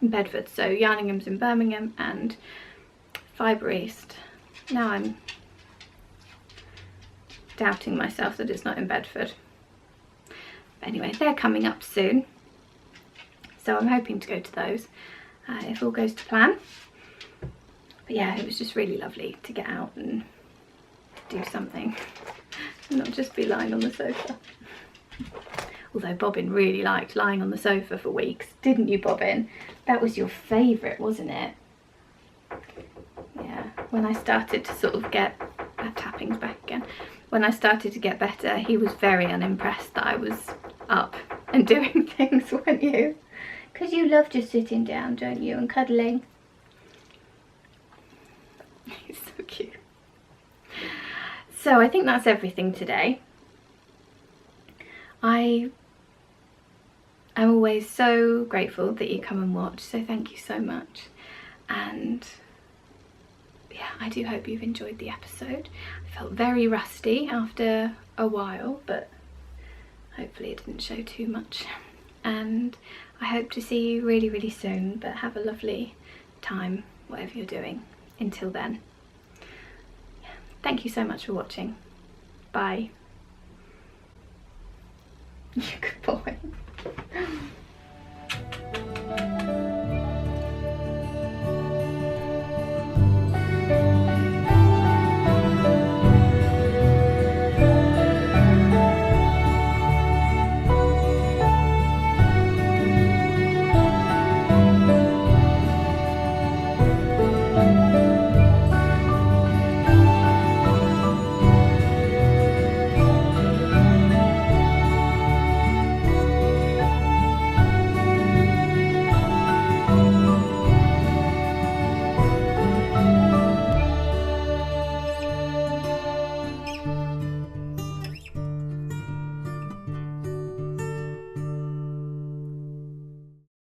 Bedford. So Yarningham's in Birmingham and Fibre East. Now I'm doubting myself that it's not in Bedford. But anyway, they're coming up soon, so I'm hoping to go to those if all goes to plan. But yeah, it was just really lovely to get out and do something and not just be lying on the sofa. Although Bobbin really liked lying on the sofa for weeks, didn't you, Bobbin? That was your favourite, wasn't it? Yeah, when I started to sort of get, tapping's back again, when I started to get better, he was very unimpressed that I was up and doing things, weren't you? Because you love just sitting down, don't you, and cuddling. He's so cute. So I think that's everything today. I am always so grateful that you come and watch, so thank you so much. And yeah, I do hope you've enjoyed the episode. I felt very rusty after a while, but hopefully it didn't show too much. And I hope to see you really, really soon, but have a lovely time, whatever you're doing. Until then, thank you so much for watching. Bye. You good boy.